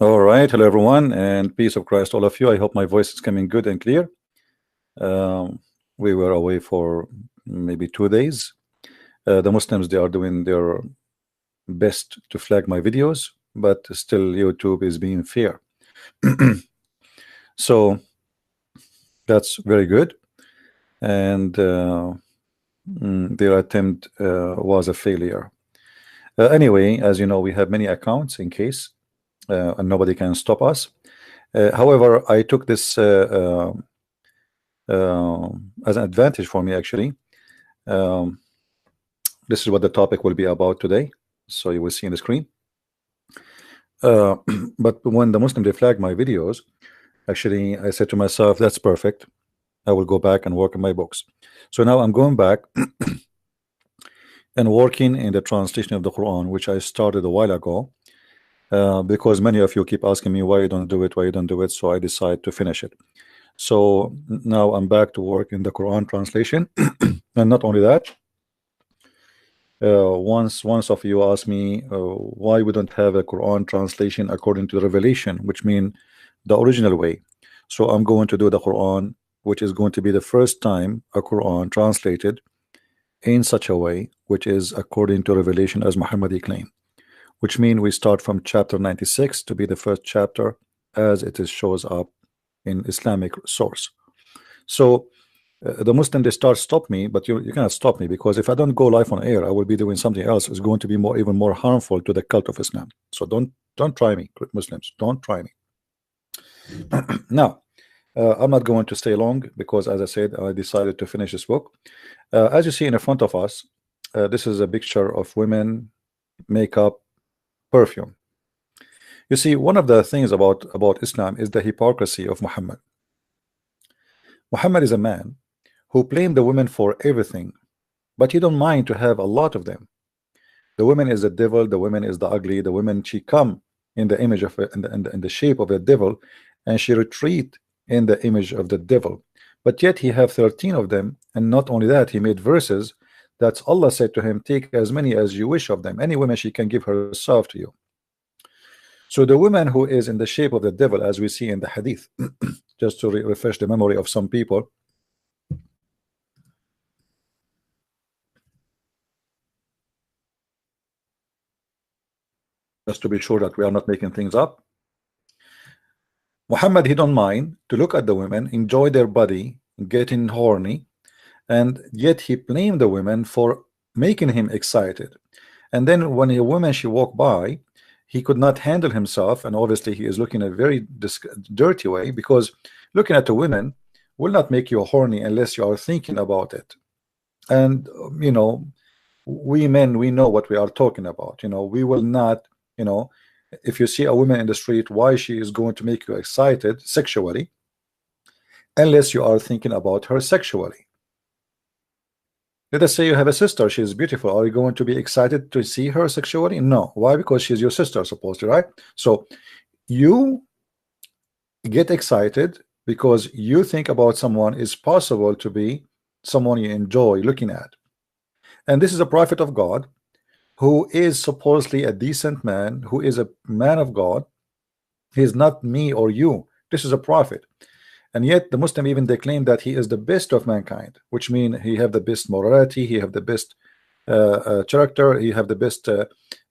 All right, hello everyone, and peace of Christ, all of you. I hope my voice is coming good and clear. We were away for maybe 2 days. The Muslims, they are doing their best to flag my videos, but still YouTube is being fair. So that's very good. And their attempt was a failure. Anyway, as you know, we have many accounts in case, and nobody can stop us. However, I took this as an advantage for me, actually. This is what the topic will be about today. So you will see on the screen. But when the Muslim they flagged my videos, actually, I said to myself, that's perfect. I will go back and work on my books. So now I'm going back and working in the translation of the Quran, which I started a while ago. Because many of you keep asking me why you don't do it, why you don't do it. So I decided to finish it. So now I'm back to work in the Quran translation. And not only that, once of you asked me why we don't have a Quran translation according to the Revelation, which means the original way. So I'm going to do the Quran, which is going to be the first time a Quran translated in such a way, which is according to Revelation as Muhammad claimed. Which means we start from chapter 96 to be the first chapter as it is shows up in Islamic source. So the Muslim they stop me, but you cannot stop me, because if I don't go live on air, I will be doing something else. It's going to be even more harmful to the cult of Islam. So don't try me, Muslims. Don't try me. Now, I'm not going to stay long because, as I said, I decided to finish this book. As you see in front of us, this is a picture of women, makeup, perfume. You see, one of the things about Islam is the hypocrisy of Muhammad. Muhammad is a man who blamed the women for everything, but he don't mind to have a lot of them. The woman is the devil, the woman is the ugly, the woman, she come in the image of in the shape of a devil, and she retreat in the image of the devil. But yet he have 13 of them, and not only that, he made verses that Allah said to him, take as many as you wish of them. Any woman she can give herself to you. So the woman who is in the shape of the devil, as we see in the hadith, just to refresh the memory of some people, just to be sure that we are not making things up. Muhammad, he don't mind to look at the women, enjoy their body, getting horny, and yet he blamed the women for making him excited. And then when a woman she walked by, he could not handle himself, and obviously he is looking a very dirty way, because looking at a woman will not make you horny unless you are thinking about it. And you know, we men, we know what we are talking about. You know, we will not, you know, if you see a woman in the street, why she is going to make you excited sexually unless you are thinking about her sexually. Let us say you have a sister, she is beautiful. Are you going to be excited to see her sexually? No. Why? Because she's your sister, supposedly, right? So you get excited because you think about someone is possible to be someone you enjoy looking at. And this is a prophet of God who is supposedly a decent man, who is a man of God. He is not me or you. This is a prophet. And yet the Muslim even they claim that he is the best of mankind, which means he have the best morality, he have the best character, he have the best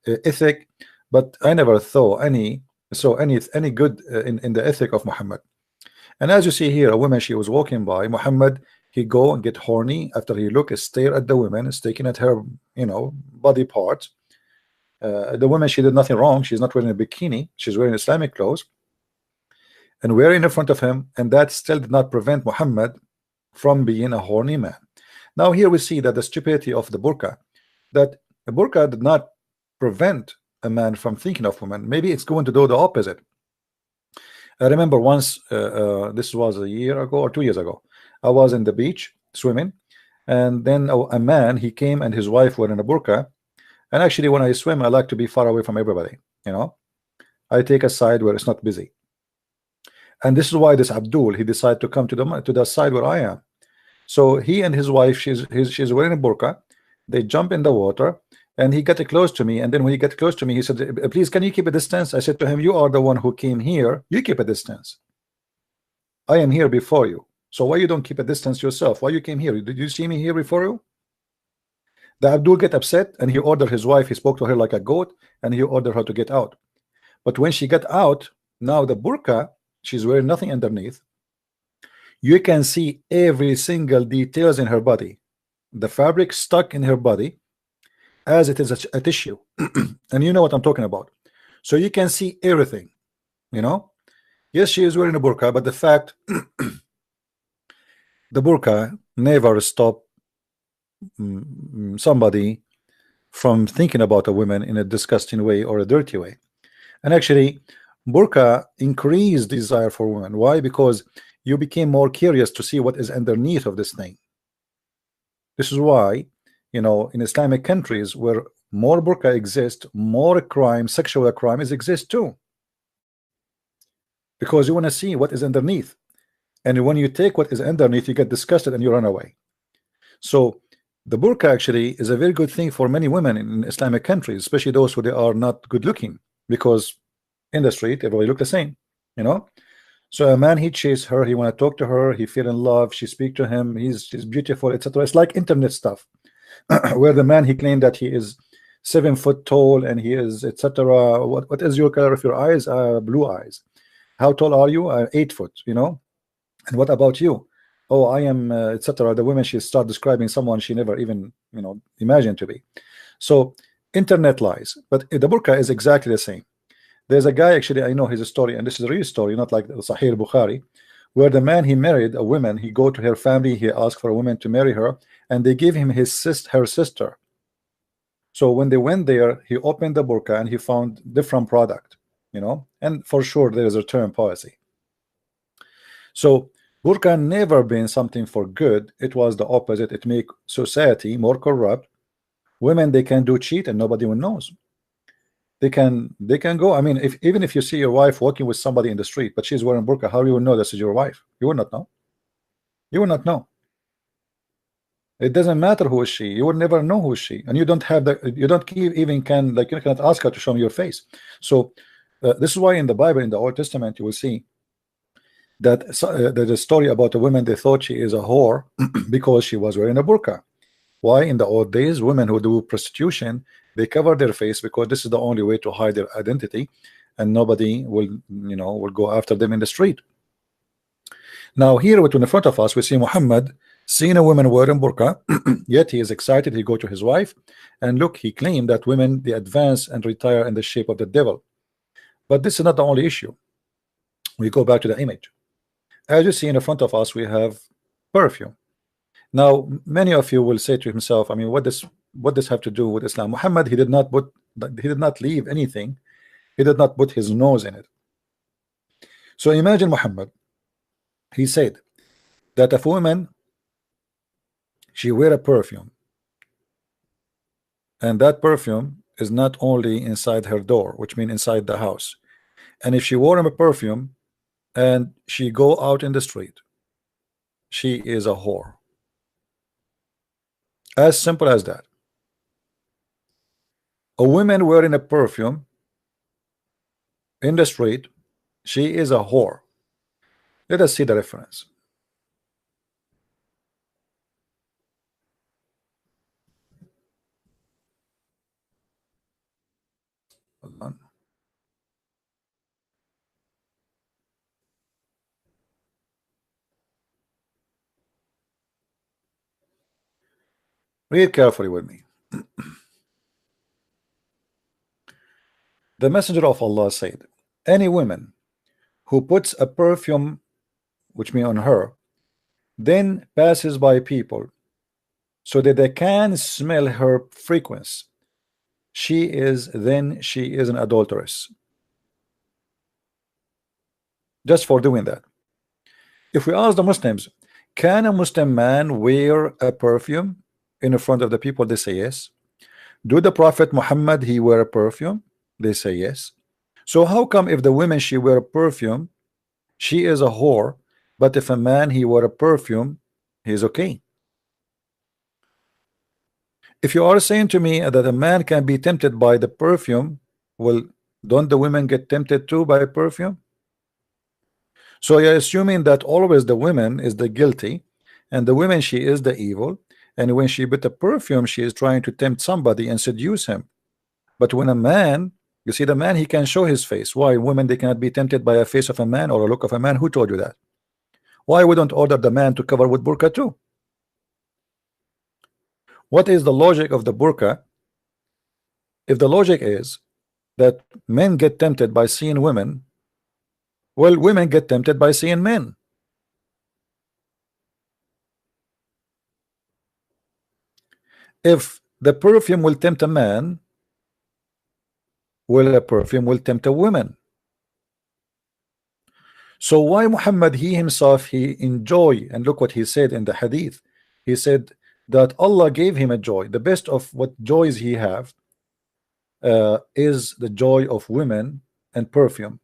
ethic. But I never saw any good in the ethic of Muhammad. And as you see here, a woman she was walking by, Muhammad, he go and get horny after he look, stare at the woman, staring at her, you know, body parts. The woman, she did nothing wrong. She's not wearing a bikini. She's wearing Islamic clothes and wearing in front of him, and that still did not prevent Muhammad from being a horny man. Now here we see that the stupidity of the burqa, that the burqa did not prevent a man from thinking of women. Maybe it's going to do the opposite. I remember once, this was a year ago or 2 years ago, I was in the beach swimming, and then a man, he came and his wife were in a burqa. And actually when I swim, I like to be far away from everybody, you know. I take a side where it's not busy. And this is why this Abdul, he decided to come to the side where I am. So he and his wife, she's wearing a burqa. They jump in the water, and he got close to me, and then when he got close to me, he said, please, can you keep a distance? I said to him, you are the one who came here, you keep a distance. I am here before you, so why you don't keep a distance yourself? Why you came here? Did you see me here before you? The Abdul get upset, and he ordered his wife, he spoke to her like a goat, and he ordered her to get out. But when she got out, now the burqa, she's wearing nothing underneath, you can see every single details in her body, the fabric stuck in her body as it is a tissue. And you know what I'm talking about, so you can see everything, you know. Yes, she is wearing a burqa, but the fact the burqa never stop somebody from thinking about a woman in a disgusting way or a dirty way. And actually, burqa increased desire for women. Why? Because you became more curious to see what is underneath of this thing. This is why, you know, in Islamic countries where more burqa exists, more crime, sexual crimes exist too, because you want to see what is underneath. And when you take what is underneath, you get disgusted and you run away. So the burqa actually is a very good thing for many women in Islamic countries, especially those who they are not good looking, because in the street everybody look the same, you know. So a man, he chase her, he want to talk to her, he feel in love, she speak to him, she's beautiful, etc. It's like internet stuff where the man, he claimed that he is 7 foot tall and he is etc. What is your color of your eyes? Blue eyes. How tall are you? 8 foot, you know. And what about you? Oh, I am etc. The women, she start describing someone she never even, you know, imagined to be. So internet lies, but the burqa is exactly the same. There's a guy, actually, I know his story, and this is a real story, not like Sahih Bukhari, where the man, he married a woman, he go to her family, he asked for a woman to marry her, and they gave him her sister. So when they went there, he opened the burqa and he found different product, you know, and for sure there is a return policy. So burqa never been something for good. It was the opposite. It make society more corrupt. Women, they can do cheat and nobody even knows. They can go. I mean, even if you see your wife walking with somebody in the street, but she's wearing burqa, how you will know this is your wife? You will not know. You will not know. It doesn't matter who is she. You will never know who is she, and you don't have the. You don't even can, like, you cannot ask her to show me your face. So this is why in the Bible, in the Old Testament, you will see that there's a story about a woman. They thought she is a whore because she was wearing a burqa. Why? In the old days, women who do prostitution, they cover their face because this is the only way to hide their identity, and nobody will, you know, will go after them in the street. Now here, in front of us, we see Muhammad seeing a woman wearing burqa, yet he is excited. He go to his wife, and look, he claimed that women, they advance and retire in the shape of the devil. But this is not the only issue. We go back to the image. As you see in front of us, we have perfume. Now, many of you will say to himself, I mean, what does have to do with Islam? Muhammad, he did not leave anything. He did not put his nose in it. So imagine Muhammad, he said that if a woman, she wear a perfume, and that perfume is not only inside her door, which means inside the house, and if she wore a perfume and she go out in the street, she is a whore. As simple as that. A woman wearing a perfume in the street, she is a whore. Let us see the reference. Hold on. Read carefully with me. The Messenger of Allah said, any woman who puts a perfume, which means on her, then passes by people so that they can smell her fragrance, she is an adulteress. Just for doing that. If we ask the Muslims, can a Muslim man wear a perfume in front of the people? They say yes. Do the Prophet Muhammad, he wear a perfume? They say yes. So how come if the women, she wear a perfume, she is a whore, but if a man, he wear a perfume, he's okay? If you are saying to me that a man can be tempted by the perfume, well, don't the women get tempted too by perfume? So you're assuming that always the women is the guilty, and the women she is the evil, and when she put the perfume, she is trying to tempt somebody and seduce him. But when a man, you see the man, he can show his face. Why women they cannot be tempted by a face of a man or a look of a man? Who told you that? Why we don't order the man to cover with burqa too? What is the logic of the burqa? If the logic is that men get tempted by seeing women, well, women get tempted by seeing men. If the perfume will tempt a man, well, a perfume will tempt a woman. So why Muhammad, he himself, he enjoy, and look what he said in the hadith. He said that Allah gave him a joy. The best of what joys he have is the joy of women and perfume.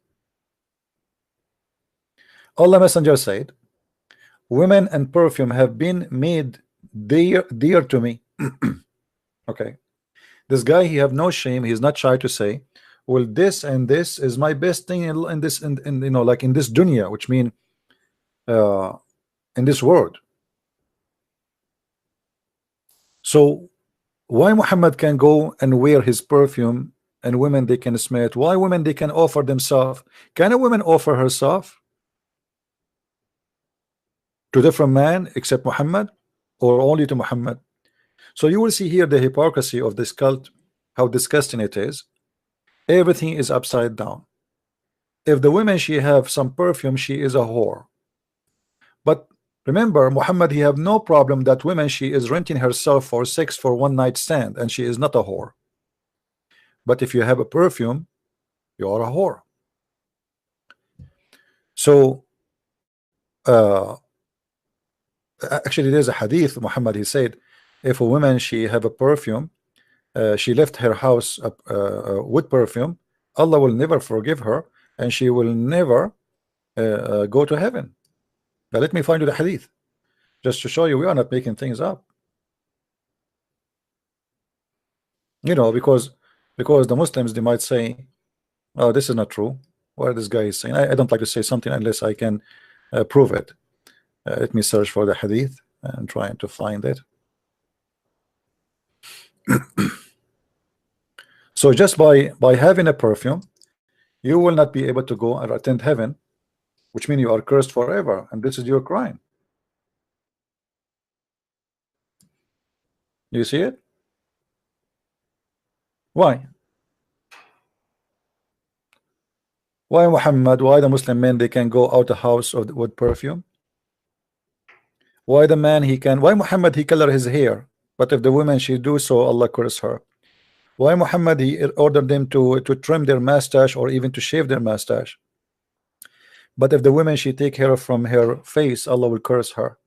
Allah Messenger said, women and perfume have been made dear to me. Okay, this guy, he have no shame, he's not shy to say, well, this and this is my best thing in this, in you know, like in this dunya, which mean uh, in this world. So why Muhammad can go and wear his perfume and women they can smell it? Why women they can offer themselves? Can a woman offer herself to different man except Muhammad, or only to Muhammad? So you will see here the hypocrisy of this cult, how disgusting it is. Everything is upside down. If the women she have some perfume, she is a whore. But remember, Muhammad, he have no problem that women she is renting herself for sex for one night stand, and she is not a whore. But if you have a perfume, you are a whore. So actually there's a hadith, Muhammad, he said, if a woman she have a perfume, she left her house with perfume, Allah will never forgive her, and she will never go to heaven. Now let me find you the hadith, just to show you we are not making things up. You know, because the Muslims, they might say, oh, this is not true, what this guy is saying. I don't like to say something unless I can prove it. Let me search for the hadith and trying to find it. So just by having a perfume, you will not be able to go and attend heaven, which means you are cursed forever, and this is your crime. You see it? Why? Why Muhammad? Why the Muslim men they can go out the house with perfume? Why the man he can? Why Muhammad he color his hair? But if the woman she do so, Allah curse her. Why Muhammad he ordered them to trim their mustache or even to shave their mustache? But if the woman she take hair from her face, Allah will curse her.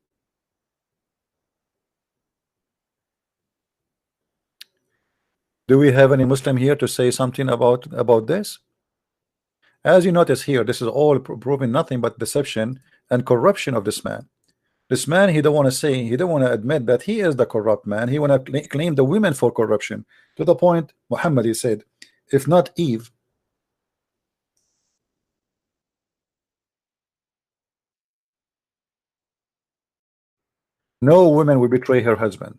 Do we have any Muslim here to say something about this? As you notice here, this is all proving nothing but deception and corruption of this man. This man, he don't want to say, he don't want to admit that he is the corrupt man. He want to claim the women for corruption, to the point Muhammad, he said, if not Eve, no woman will betray her husband.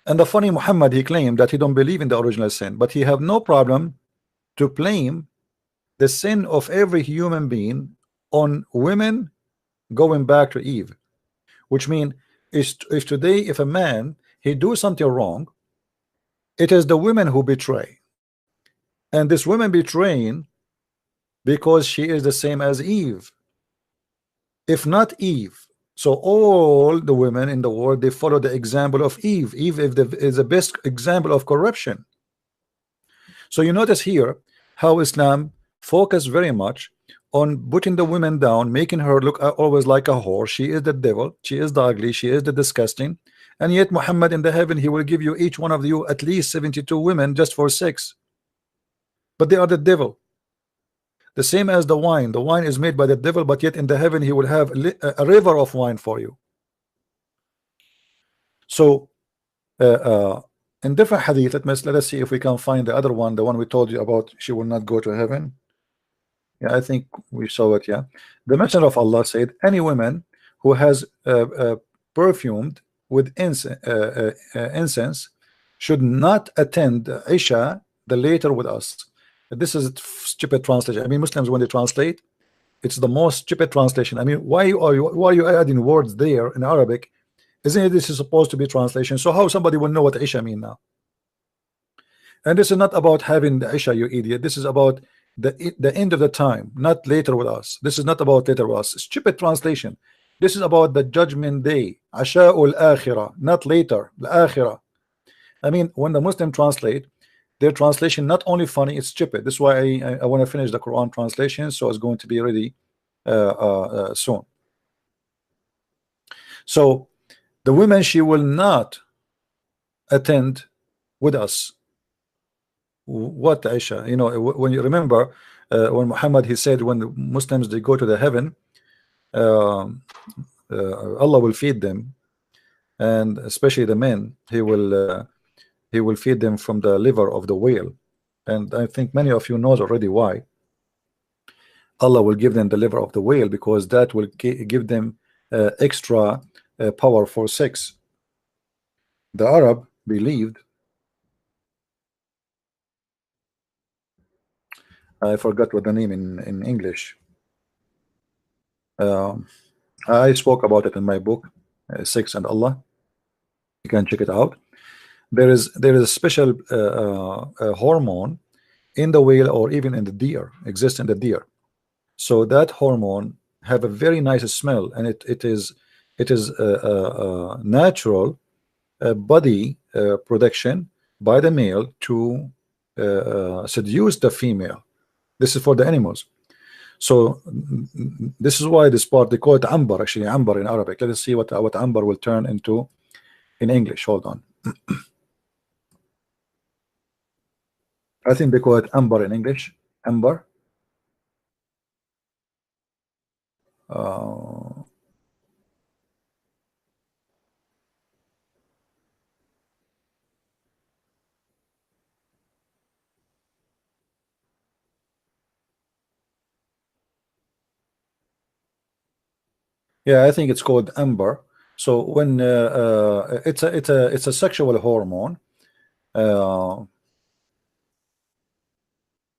And the funny Muhammad, he claimed that he don't believe in the original sin, but he have no problem to blame the sin of every human being on women going back to Eve, which means if today if a man he do something wrong, it is the women who betray, and this woman betraying because she is the same as Eve. If not Eve, so all the women in the world they follow the example of Eve. Eve is the best example of corruption. So you notice here how Islam focused very much on putting the women down, making her look always like a whore. She is the devil, she is the ugly, she is the disgusting. And yet Muhammad in the heaven, he will give you each one of you at least 72 women just for sex. But they are the devil. The same as the wine. The wine is made by the devil, but yet in the heaven he will have a river of wine for you. So in different hadith. Let us see if we can find the other one, the one we told you about. She will not go to heaven. Yeah, I think we saw it. Yeah, the Messenger of Allah said, any woman who has perfumed with incense should not attend Isha the later with us. This is a stupid translation. I mean, Muslims, when they translate, it's the most stupid translation. I mean, why are you adding words there in Arabic? Isn't it this is supposed to be translation? So how somebody will know what Isha mean now? And this is not about having the Isha, you idiot. This is about the end of the time, not later with us. This is not about later with us. Stupid translation. This is about the judgment day. Asha'ul akhirah, not later. The akhirah. I mean, when the Muslim translate, their translation not only funny, it's stupid. This is why I want to finish the Quran translation, so it's going to be ready soon. So the women, she will not attend with us. What Aisha, you know, when you remember when Muhammad, he said, when the Muslims, they go to the heaven, Allah will feed them, and especially the men, he will feed them from the liver of the whale. And I think many of you knows already why Allah will give them the liver of the whale, because that will give them extra power for sex. The Arab believed, I forgot what the name in English. I spoke about it in my book, Sex and Allah. You can check it out. There is a special hormone in the whale, or even in the deer, exists in the deer. So that hormone have a very nice smell, and it is natural body production by the male to seduce the female. This is for the animals. So this is why this part, they call it ambar, actually ambar in Arabic. Let us see what ambar will turn into in English. Hold on. I think they call it ambar in English. Ambar. Yeah, I think it's called amber. So when it's a sexual hormone, and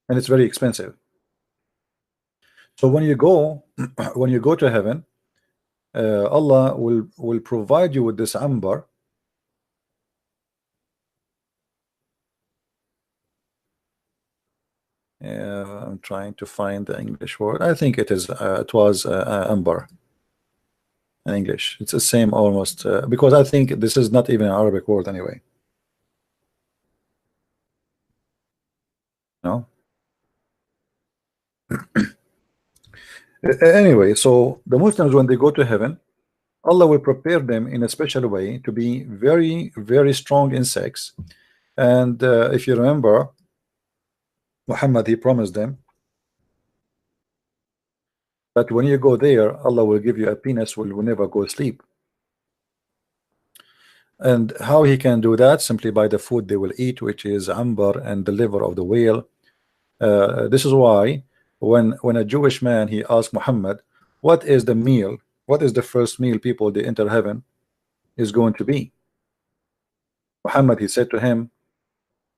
it's very expensive. So when you go when you go to heaven, Allah will provide you with this amber. I'm trying to find the English word. I think it was amber in English. It's the same almost, because I think this is not even an Arabic word anyway. No. Anyway, so the Muslims, when they go to heaven, Allah will prepare them in a special way to be very, very strong in sex. And if you remember, Muhammad, he promised them that when you go there, Allah will give you a penis will never go sleep. And how he can do that? Simply by the food they will eat, which is amber and the liver of the whale. This is why when a Jewish man, he asked Muhammad, what is the meal? What is the first meal people they enter heaven is going to be? Muhammad, he said to him,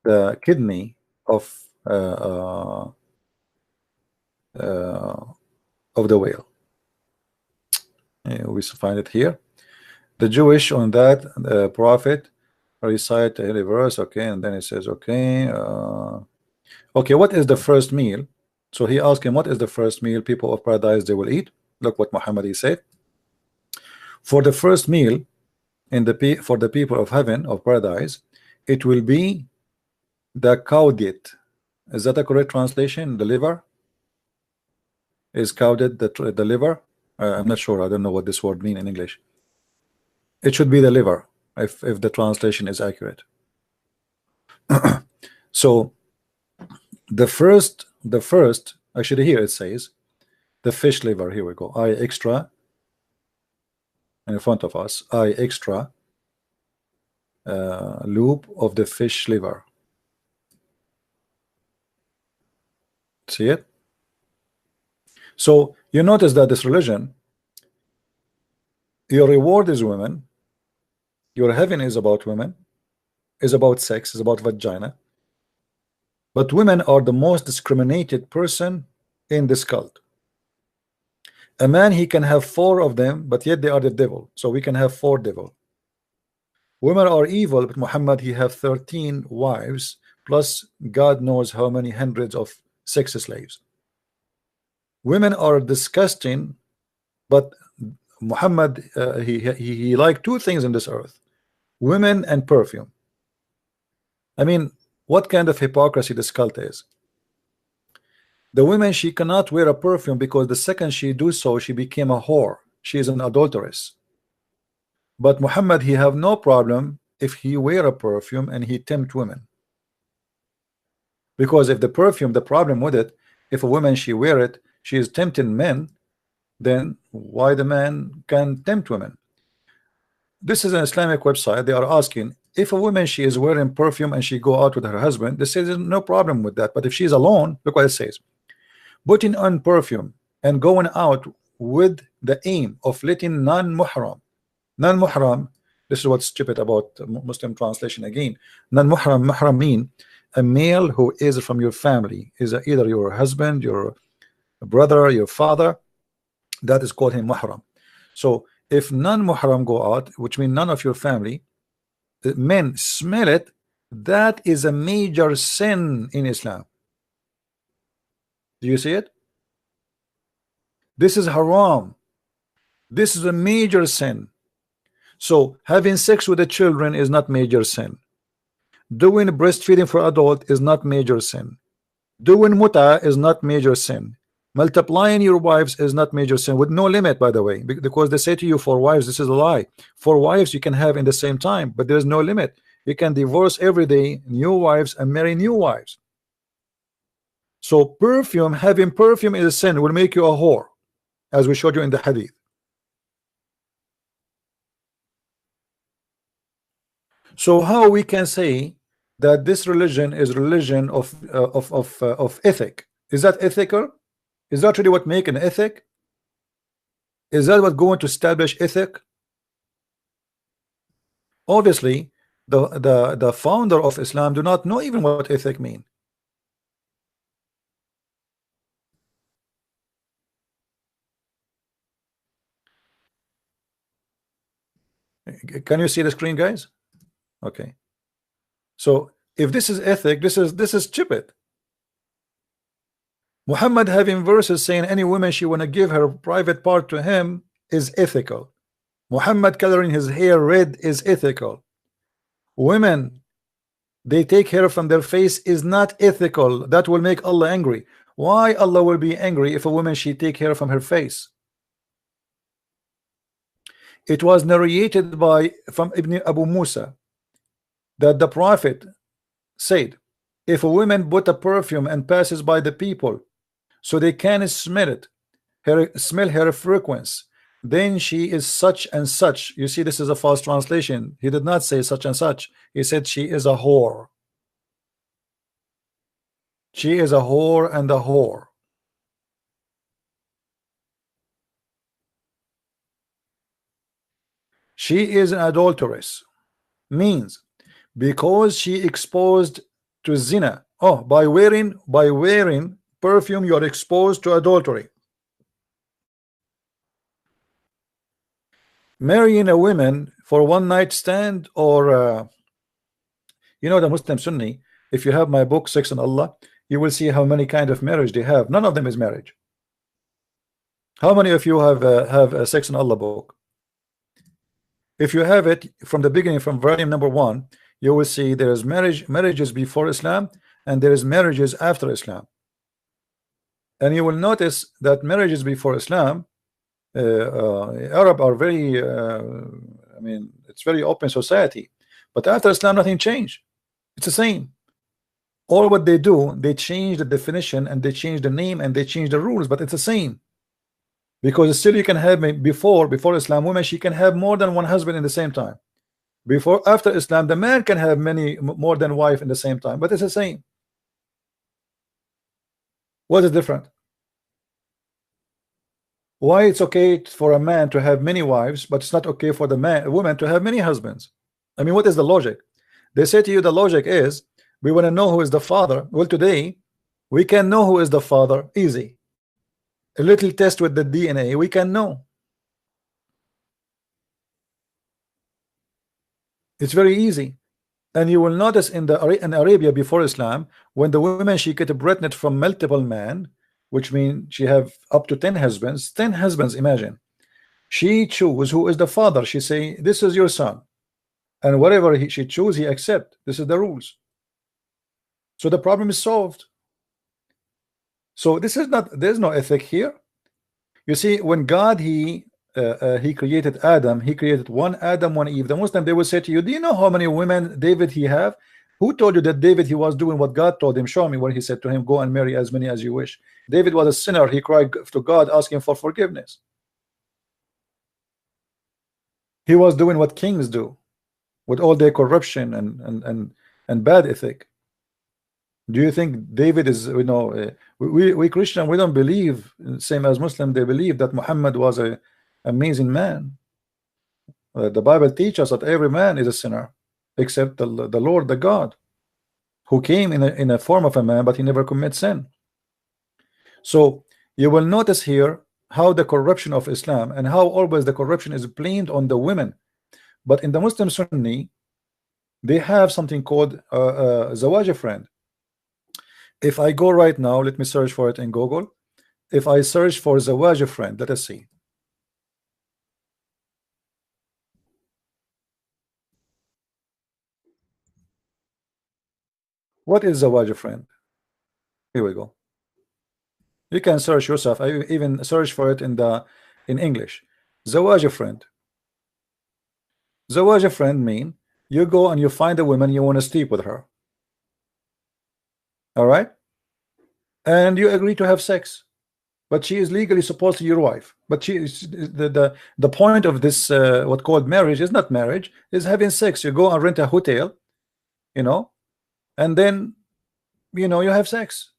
the kidney of the whale. We find it here. The Jewish on that prophet recite the holy verse, okay, and then it says, okay, okay, what is the first meal? So he asked him, what is the first meal people of paradise they will eat? Look what Muhammad he said. For the first meal for the people of heaven, of paradise, it will be the cowdit. Is that a correct translation? The liver is cowdit, the liver. I'm not sure. I don't know what this word mean in English. It should be the liver if the translation is accurate. So the first actually here it says the fish liver. Here we go. I extra in front of us. I extra loop of the fish liver. See it? So you notice that this religion, your reward is women, your heaven is about women, is about sex, is about vagina, but women are the most discriminated person in this cult. A man, he can have 4 of them, but yet they are the devil. So we can have 4 devil. Women are evil, but Muhammad, he have 13 wives, plus God knows how many hundreds of sex slaves. Women are disgusting, but Muhammad, he liked 2 things in this earth: women and perfume. I mean, what kind of hypocrisy this cult is? The women, she cannot wear a perfume because the second she do so, she became a whore. She is an adulteress. But Muhammad, he have no problem if he wear a perfume and he tempt women. Because if the perfume, the problem with it, if a woman she wear it, she is tempting men, then why the man can tempt women? This is an Islamic website. They are asking if a woman she is wearing perfume and she go out with her husband, they say there's no problem with that. But if she's alone, look what it says: putting on perfume and going out with the aim of letting non-muhram. Non-muhram, this is what's stupid about Muslim translation again. Non-muhram, muhram mean a male who is from your family, is either your husband, your brother, your father. That is called him muhram. So if non-muhram go out, which means none of your family, men smell it, that is a major sin in Islam. Do you see it? This is haram. This is a major sin. So having sex with the children is not major sin. Doing breastfeeding for adult is not major sin. Doing muta is not major sin. Multiplying your wives is not major sin, with no limit, by the way, because they say to you 4 wives. This is a lie. 4 wives you can have in the same time, but there is no limit. You can divorce every day, new wives, and marry new wives. So perfume, having perfume is a sin, will make you a whore, as we showed you in the hadith. So how we can say that this religion is religion of ethic? Is that ethical? Is that really what make an ethic? Is that what going to establish ethic? Obviously, the founder of Islam do not know even what ethic mean. Can you see the screen, guys? Okay. So if this is ethic, this is stupid. Muhammad having verses saying any woman she want to give her private part to him is ethical. Muhammad coloring his hair red is ethical. Women, they take hair from their face is not ethical. That will make Allah angry. Why Allah will be angry if a woman she take hair from her face? It was narrated from Ibn Abu Musa that the Prophet said, if a woman put a perfume and passes by the people so they can smell it, smell her fragrance, then she is such and such. You see, this is a false translation. He did not say such and such. He said she is a whore. She is a whore and a whore. She is an adulteress. Means because she exposed to zina. Oh, by wearing perfume, you are exposed to adultery. Marrying a woman for one night stand, or you know, the Muslim Sunni, if you have my book Sex and Allah, you will see how many kind of marriage they have. None of them is marriage. How many of you have a Sex and Allah book? If you have it from the beginning, from volume number 1, you will see there is marriages before Islam and there is marriages after Islam. And you will notice that marriages before Islam, Arab are very I mean, it's very open society, but after Islam nothing changed. It's the same. All what they do, they change the definition and they change the name and they change the rules, but it's the same. Because still you can have before Islam, women she can have more than one husband in the same time. Before, after Islam, the man can have many more than wife in the same time, but it's the same. What is different? Why it's okay for a man to have many wives, but it's not okay for the woman to have many husbands? I mean, what is the logic? They say to you the logic is we want to know who is the father. Well, today we can know who is the father easy. A little test with the DNA, we can know. It's very easy. And you will notice in Arabia before Islam, when the woman she get pregnant from multiple men, which means she have up to 10 husbands. 10 husbands, imagine. She choose who is the father. She say, this is your son. And whatever she choose, he accept. This is the rules. So the problem is solved. So this is not, there's no ethic here. You see, when God he created Adam, he created one Adam, one Eve. The Muslim, they will say to you, do you know how many women David he have? Who told you that David he was doing what God told him? Show me where he said to him, go and marry as many as you wish. David was a sinner. He cried to God asking for forgiveness. He was doing what kings do with all their corruption and bad ethic. Do you think David is, we Christian, we don't believe, same as Muslim, they believe that Muhammad was a amazing man. The Bible teaches us that every man is a sinner except the Lord, the God, who came in a form of a man, but he never commits sin. So you will notice here how the corruption of Islam and how always the corruption is blamed on the women. But in the Muslim Sunni, they have something called zawaj friend. If I go right now, let me search for it in Google. If I search for zawaj friend, let us see. What is zawaj friend? Here we go. You can search yourself. I even search for it in English. Zawaj friend. Zawaj friend mean you go and you find a woman, you want to sleep with her. All right, and you agree to have sex, but she is legally supposed to be your wife. But she is the point of this what called marriage is not marriage, is having sex. You go and rent a hotel, and then you have sex.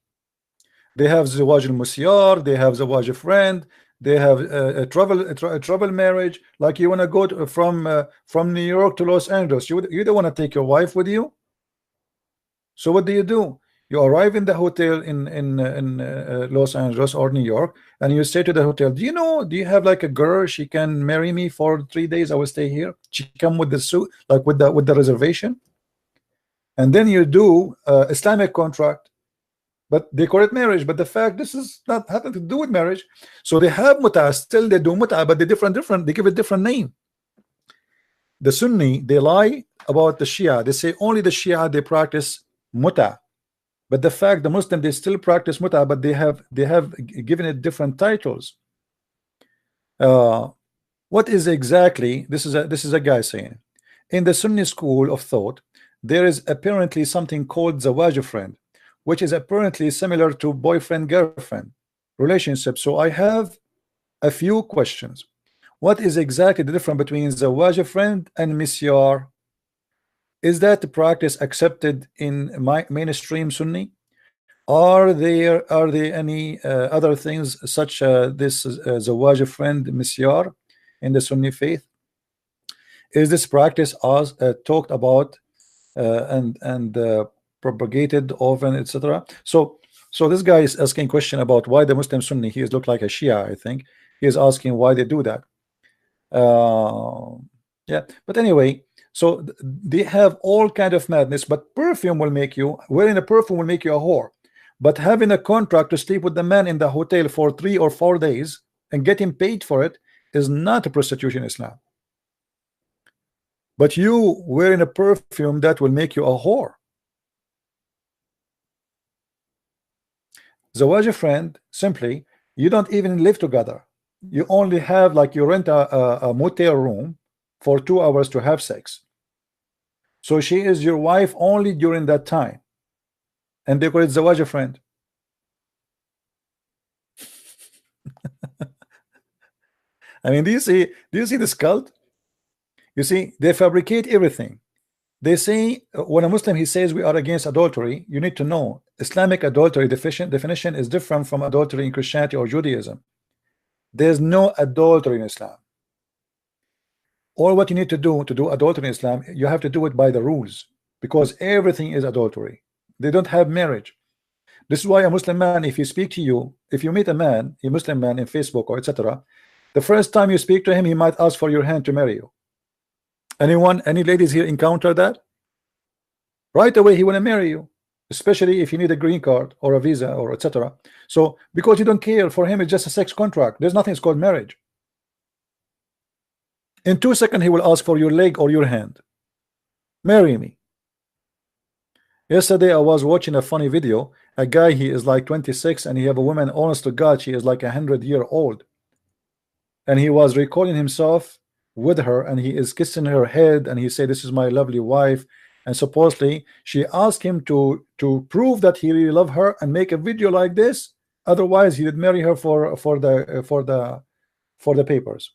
They have zawaj al-musyar, they have zawaj friend, they have a travel marriage. Like you want to go from New York to Los Angeles, you don't want to take your wife with you. So what do? You arrive in the hotel in Los Angeles or New York, and you say to the hotel, do you have like a girl, she can marry me for 3 days, I will stay here. She come with the suit, like with the reservation. And then you do Islamic contract, but they call it marriage. But the fact, this is not having to do with marriage. So they have muta, still they do muta, but they different. They give it different name. The Sunni, they lie about the Shia. They say only the Shia they practice muta. But the fact, the Muslim, they still practice muta, but they have given it different titles. What is exactly, this is a guy saying, in the Sunni school of thought, there is apparently something called zawaj friend, which is apparently similar to boyfriend girlfriend relationship. So I have a few questions. What is exactly the difference between zawaj friend and misyar? Is that practice accepted in my mainstream Sunni? Are there any other things such this zawaj friend misyar in the Sunni faith? Is this practice as talked about and propagated often, etc.? So this guy is asking question about why the Muslim Sunni, he is look like a Shia. I think he is asking why they do that. Yeah, but anyway, so they have all kind of madness. But perfume will make you, wearing a perfume will make you a whore. But having a contract to sleep with the man in the hotel for 3 or 4 days and getting paid for it is not a prostitution in Islam. But you wearing a perfume, that will make you a whore. Zawaj friend, simply, you don't even live together. You only have, like, you rent a motel room for 2 hours to have sex. So she is your wife only during that time, and they call it zawaj friend. I mean, do you see this cult? You see, they fabricate everything. They say when a Muslim he says we are against adultery, you need to know Islamic adultery definition is different from adultery in Christianity or Judaism. There's no adultery in Islam. All what you need to do adultery in Islam, you have to do it by the rules, because everything is adultery. They don't have marriage. This is why a Muslim man, if you speak to you, if you meet a man, a Muslim man in Facebook or etc., the first time you speak to him, he might ask for your hand to marry you. Anyone, any ladies here encounter that? Right away he want to marry you, especially if you need a green card or a visa or etc. So because you don't care, for him it's just a sex contract. There's nothing called marriage. In 2 seconds he will ask for your leg or your hand. Marry me. Yesterday I was watching a funny video. A guy, he is like 26 and he have a woman, honest to God, she is like 100-year-old, and he was recording himself with her and he is kissing her head and he said, this is my lovely wife. And supposedly she asked him to prove that he really love her and make a video like this, otherwise he would marry her for the papers.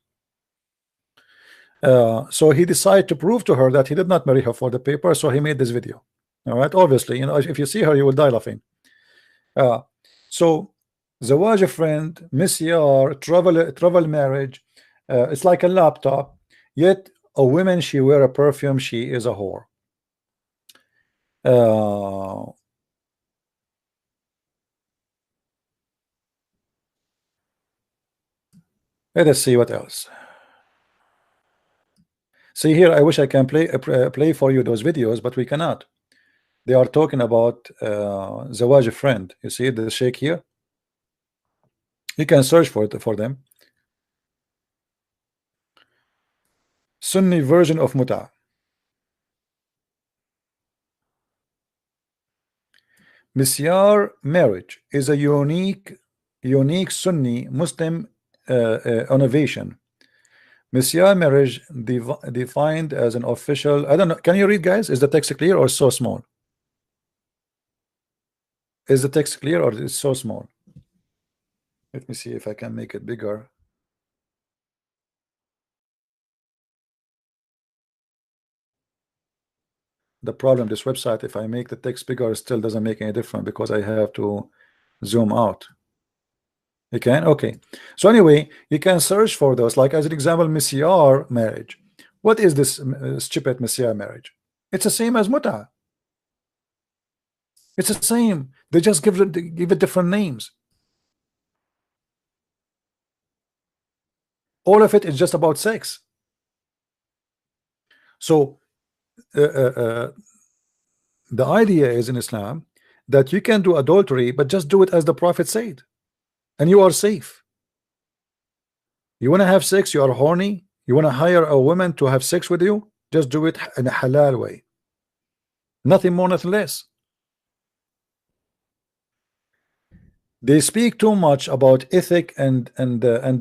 So he decided to prove to her that he did not marry her for the paper, so he made this video. All right, obviously, you know, if you see her you will die laughing. So zawaj friend, misyar, travel marriage, it's like a laptop. Yet a woman, she wear a perfume, she is a whore. Let us see what else. See here, I wish I can play for you those videos, but we cannot. They are talking about zawaj friend. You see the sheikh here. You can search for them. Sunni version of muta. Misyar marriage is a unique Sunni Muslim innovation. Misyar marriage defined as an official. I don't know. Can you read, guys? Is the text clear or so small? Is the text clear or is it so small? Let me see if I can make it bigger. The problem, this website, if I make the text bigger, it still doesn't make any difference because I have to zoom out. You can? Okay. So anyway, you can search for those. Like as an example, misyar marriage. What is this stupid misyar marriage? It's the same as muta. It's the same. They just give it different names. All of it is just about sex. So the idea is in Islam that you can do adultery, but just do it as the Prophet said, and you are safe. You want to have sex, you are horny, you want to hire a woman to have sex with you, just do it in a halal way. Nothing more, nothing less. They speak too much about ethic and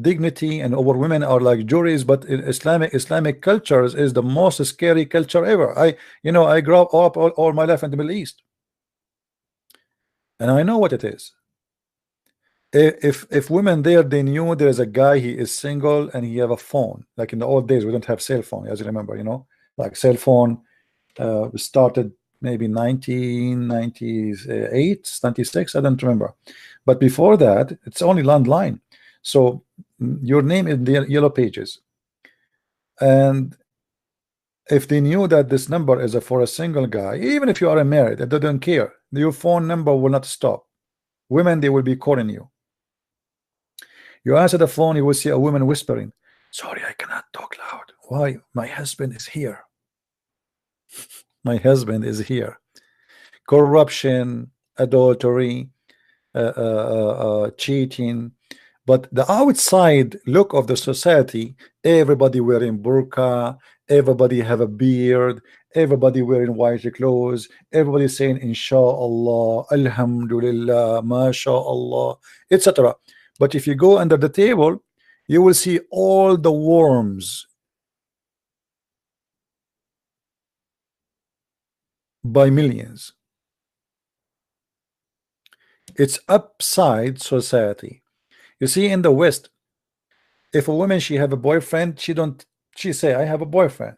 dignity, and our women are like juries, but in Islamic cultures is the most scary culture ever. I grew up all my life in the Middle East, and I know what it is. If women there, they knew there is a guy, he is single and he have a phone. Like in the old days, we don't have cell phone, as you remember, like cell phone started maybe 1998, 96, I don't remember. But before that, it's only landline. So your name in the yellow pages. And if they knew that this number is for a single guy, even if you are married, they don't care. Your phone number will not stop. Women, they will be calling you. You answer the phone, you will see a woman whispering, sorry, I cannot talk loud. Why? My husband is here. My husband is here. Corruption, adultery, cheating. But the outside look of the society, everybody wearing burqa, everybody have a beard, everybody wearing white clothes, everybody saying inshallah, alhamdulillah, mashallah, etc. But if you go under the table, you will see all the worms by millions. It's upside society. You see, in the West, if a woman she have a boyfriend, she say I have a boyfriend.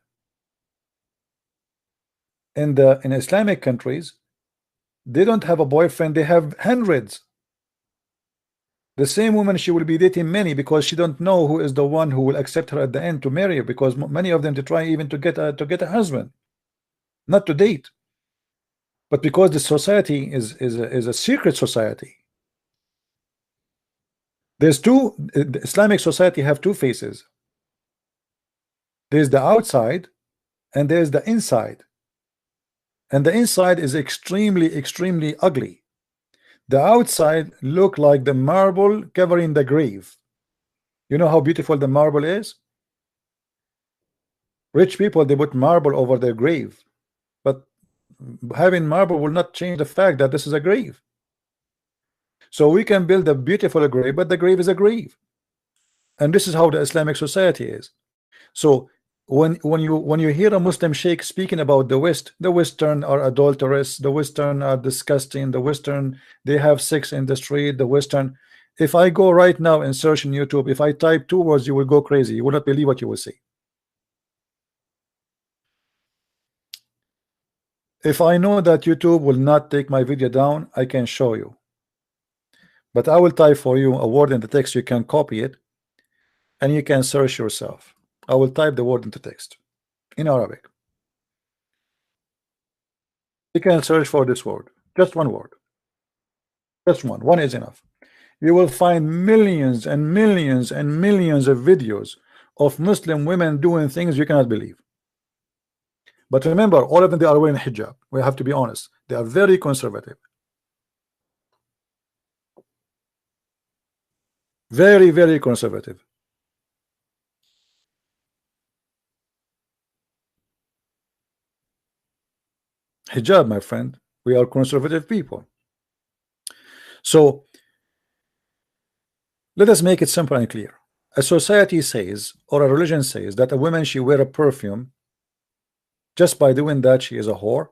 in Islamic countries, they don't have a boyfriend, they have hundreds. The same woman, she will be dating many because she don't know who is the one who will accept her at the end to marry her, because many of them to try even to get a husband, not to date, but because the society is a secret society. There's two, the Islamic society have two faces. There's the outside and there's the inside, and the inside is extremely ugly. The outside look like the marble covering the grave. You know how beautiful the marble is? Rich people, they put marble over their grave, but having marble will not change the fact that this is a grave. So we can build a beautiful grave, but the grave is a grave. And this is how the Islamic society is. So when you hear a Muslim sheikh speaking about the Western are adulterous, the Western are disgusting, the Western, they have sex in the street, the Western. If I go right now and search in YouTube, if I type two words, you will go crazy. You will not believe what you will see. If I know that YouTube will not take my video down, I can show you. But I will type for you a word in the text, you can copy it and you can search yourself. I will type the word into text in Arabic. You can search for this word, just one word, just one is enough. You will find millions and millions and millions of videos of Muslim women doing things you cannot believe. But remember, all of them, they are wearing hijab. We have to be honest, they are very conservative, very conservative. Hijab, my friend, we are conservative people. So let us make it simple and clear. A society says, or a religion says, that a woman, she wear a perfume, just by doing that she is a whore.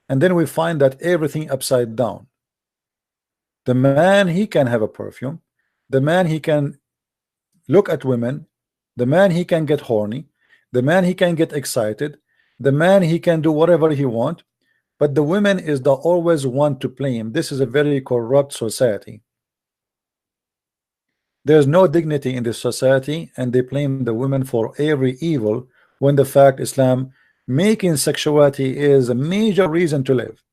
And then we find that everything upside down. The man, he can have a perfume, the man, he can look at women, the man, he can get horny, the man, he can get excited, the man, he can do whatever he want, but the women is the always one to blame. This is a very corrupt society. There's no dignity in this society, and they blame the women for every evil, when the fact Islam making sexuality is a major reason to live.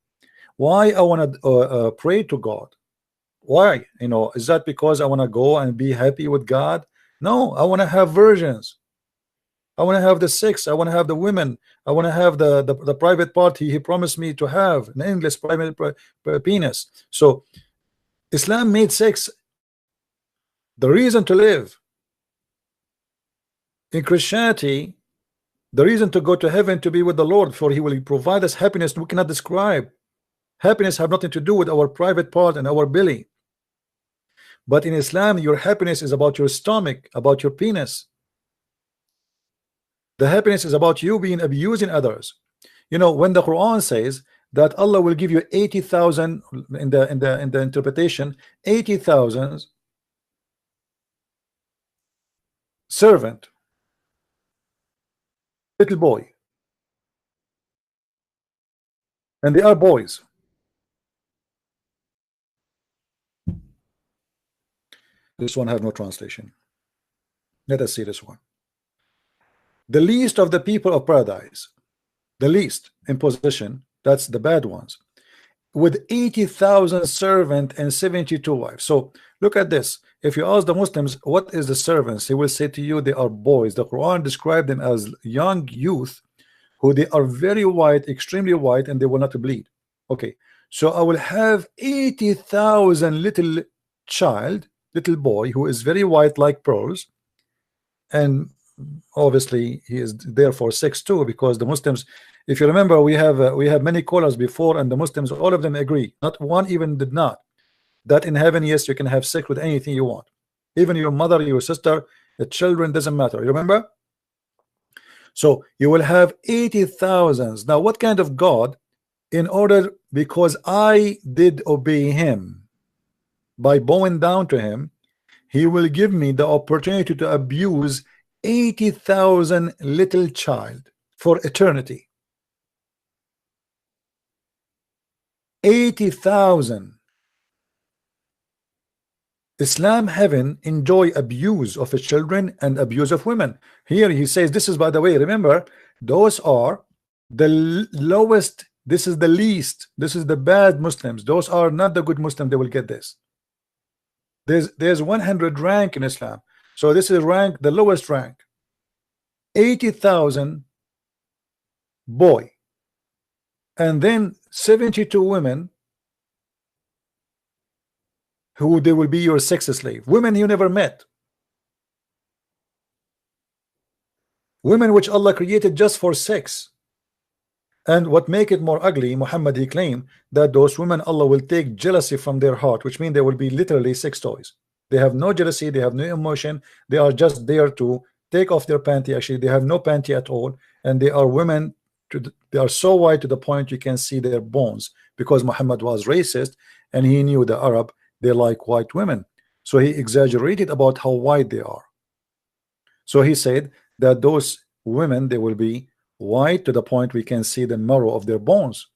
Why I want to pray to God? Why? You know, is that because I want to go and be happy with God? No, I want to have virgins. I want to have the sex. I want to have the women. I want to have the private party he promised me to have, an endless private penis. So Islam made sex the reason to live. In Christianity, the reason to go to heaven, to be with the Lord, for he will provide us happiness we cannot describe. Happiness have nothing to do with our private part and our belly. But in Islam, your happiness is about your stomach, about your penis. The happiness is about you being abusing others. You know, when the Quran says that Allah will give you 80,000 in the interpretation, 80,000 servant, little boy, and they are boys. This one has no translation. Let us see this one. The least of the people of paradise, the least in position, that's the bad ones, with 80,000 servants and 72 wives. So look at this. If you ask the Muslims what is the servants, they will say to you they are boys. The Quran described them as young youth who they are very white, extremely white, and they will not bleed. Okay, so I will have 80,000 little child, little boy who is very white like pearls, and obviously he is there for sex too, because the Muslims, if you remember, we have many callers before, and the Muslims, all of them agree, not one even did not, that in heaven, yes, you can have sex with anything you want, even your mother, your sister, the children, doesn't matter. You remember? So you will have 80,000. Now what kind of God, in order, because I did obey him by bowing down to him, he will give me the opportunity to abuse 80,000 little child for eternity. 80,000. Islam heaven enjoy abuse of children and abuse of women. Here he says, this is, by the way, remember, those are the lowest, this is the least, this is the bad Muslims, those are not the good Muslims. They will get this. There's 100 rank in Islam, so this is rank, the lowest rank. 80,000 boy, and then 72 women who they will be your sex slave, women you never met, women which Allah created just for sex. And what make it more ugly, Muhammad, he claimed that those women, Allah will take jealousy from their heart, which means they will be literally sex toys. They have no jealousy, they have no emotion, they are just there to take off their panty. Actually, they have no panty at all, and they are women they are so white to the point you can see their bones, because Muhammad was racist and he knew the Arab, they like white women, so he exaggerated about how white they are. So he said that those women, they will be white to the point we can see the marrow of their bones.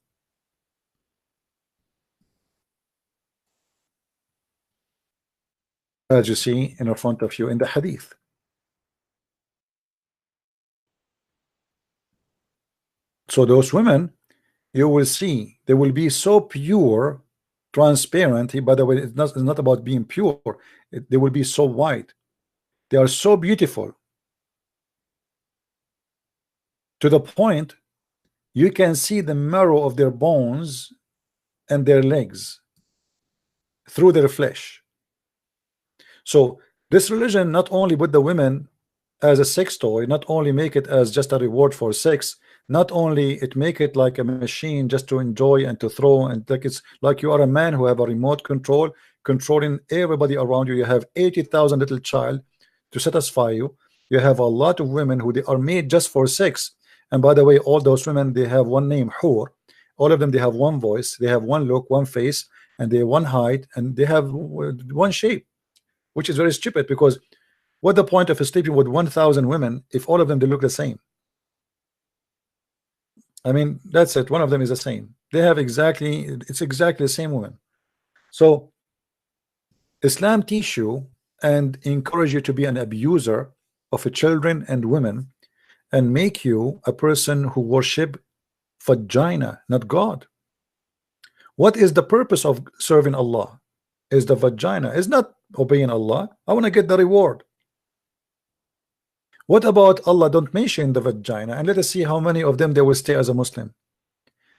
As you see in front of you in the hadith. So those women, you will see, they will be so pure, transparent. By the way, it's not about being pure. They will be so white. They are so beautiful to the point you can see the marrow of their bones and their legs through their flesh. So this religion not only put the women as a sex toy, not only make it as just a reward for sex, not only it make it like a machine just to enjoy and to throw, and like it's like you are a man who have a remote control controlling everybody around you. You have 80,000 little child to satisfy you. You have a lot of women who they are made just for sex. And by the way, all those women, they have one name, Hur. All of them, they have one voice, they have one look, one face, and they have one height, and they have one shape, which is very stupid, because what the point of sleeping with 1,000 women if all of them they look the same? I mean, that's it. One of them is the same. They have exactly, it's exactly the same woman. So Islam teach you and encourage you to be an abuser of children and women, and make you a person who worship vagina, not God. What is the purpose of serving Allah? Is the vagina, is not obeying Allah. I want to get the reward. What about Allah don't mention the vagina, and let us see how many of them they will stay as a Muslim.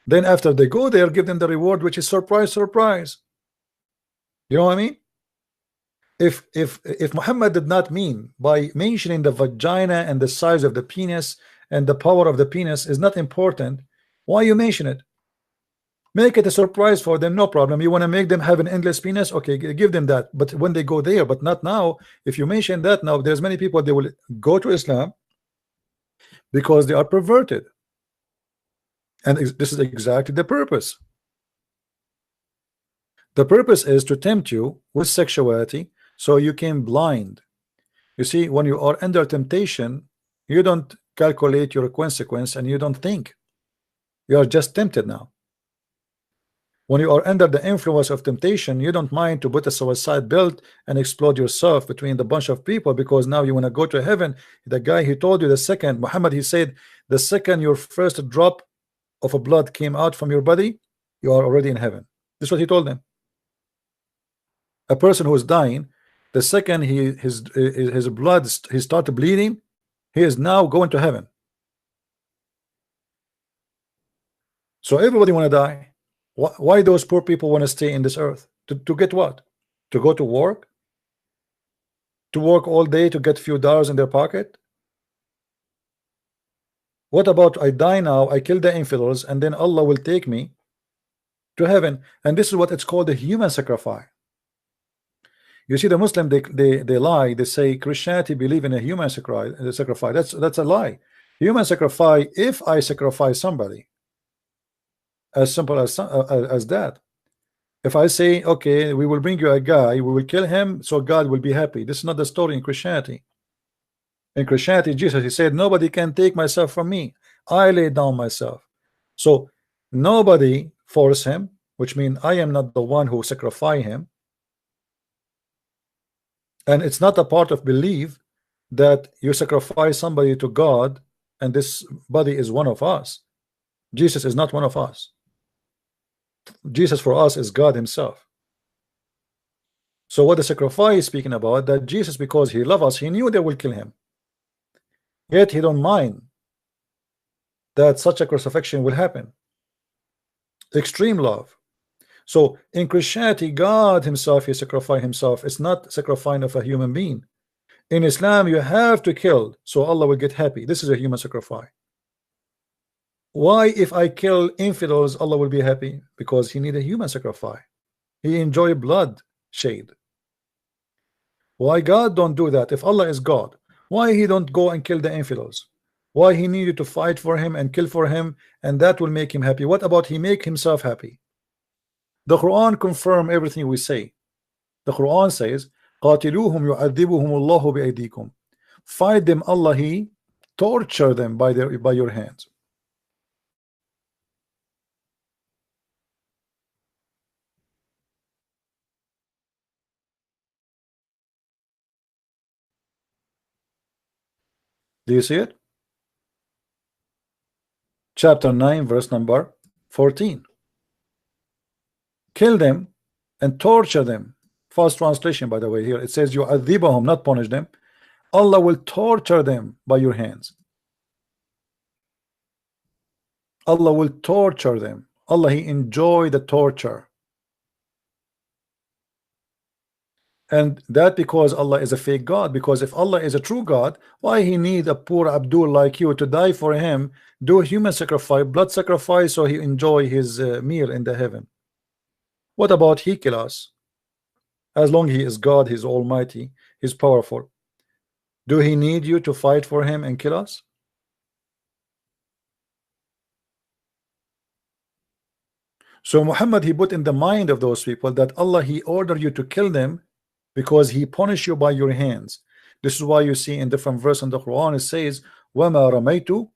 Then after they go there, give them the reward, which is surprise, surprise. You know what I mean? If Muhammad did not mean by mentioning the vagina and the size of the penis and the power of the penis is not important, why you mention it? Make it a surprise for them, no problem. You want to make them have an endless penis, okay, give them that. But when they go there, but not now. If you mention that now, there's many people, they will go to Islam because they are perverted, and this is exactly the purpose. The purpose is to tempt you with sexuality so you can blind. You see, when you are under temptation, you don't calculate your consequence and you don't think. You are just tempted now. When you are under the influence of temptation, you don't mind to put a suicide belt and explode yourself between the bunch of people, because now you want to go to heaven. The guy, he told you, the second, Muhammad, he said, the second your first drop of a blood came out from your body, you are already in heaven. This is what he told them. A person who is dying, the second his blood he started bleeding, he is now going to heaven. So everybody want to die. Why those poor people want to stay in this earth? To get what? To go to work? To work all day to get a few dollars in their pocket? What about I die now, I kill the infidels, and then Allah will take me to heaven? And this is what it's called, the human sacrifice. You see, the Muslim, they lie. They say Christianity believe in a human sacrifice. That's a lie. Human sacrifice, if I sacrifice somebody, as simple as that. If I say, okay, we will bring you a guy, we will kill him so God will be happy. This is not the story in Christianity. In Christianity, Jesus, he said, nobody can take myself from me. I lay down myself. So nobody force him. which means I am not the one who sacrifice him, and it's not a part of belief that you sacrifice somebody to God, and this body is one of us. Jesus is not one of us. Jesus for us is God himself. So what the sacrifice is speaking about, that Jesus, because he loves us, he knew they will kill him, yet he don't mind that such a crucifixion will happen. Extreme love. So in Christianity, God himself, he sacrificed himself. It's not sacrificing of a human being. In Islam, you have to kill so Allah will get happy. This is a human sacrifice. Why if I kill infidels Allah will be happy? Because he need a human sacrifice. He enjoy blood shade. Why God don't do that? If Allah is God, why he don't go and kill the infidels? Why he needed to fight for him and kill for him, and that will make him happy? What about he make himself happy? The Quran confirm everything we say. The Quran says قاتلوهم يعذبهم الله بأيديكم. Fight them, Allah he torture them by your hands. Do you see it? Chapter 9 verse number 14. Kill them and torture them. First translation, by the way, here it says يعذبهم, not punish them. Allah will torture them by your hands. Allah will torture them. Allah he enjoy the torture. And that because Allah is a fake God. Because if Allah is a true God, why he need a poor Abdul like you to die for him, do human sacrifice, blood sacrifice, so he enjoy his meal in the heaven? What about he kill us? As long he is God, he's almighty, he's powerful. Do he need you to fight for him and kill us? So Muhammad he put in the mind of those people that Allah he ordered you to kill them because he punished you by your hands. This is why you see in different verse in the Quran it says وَمَا رَمَيْتُ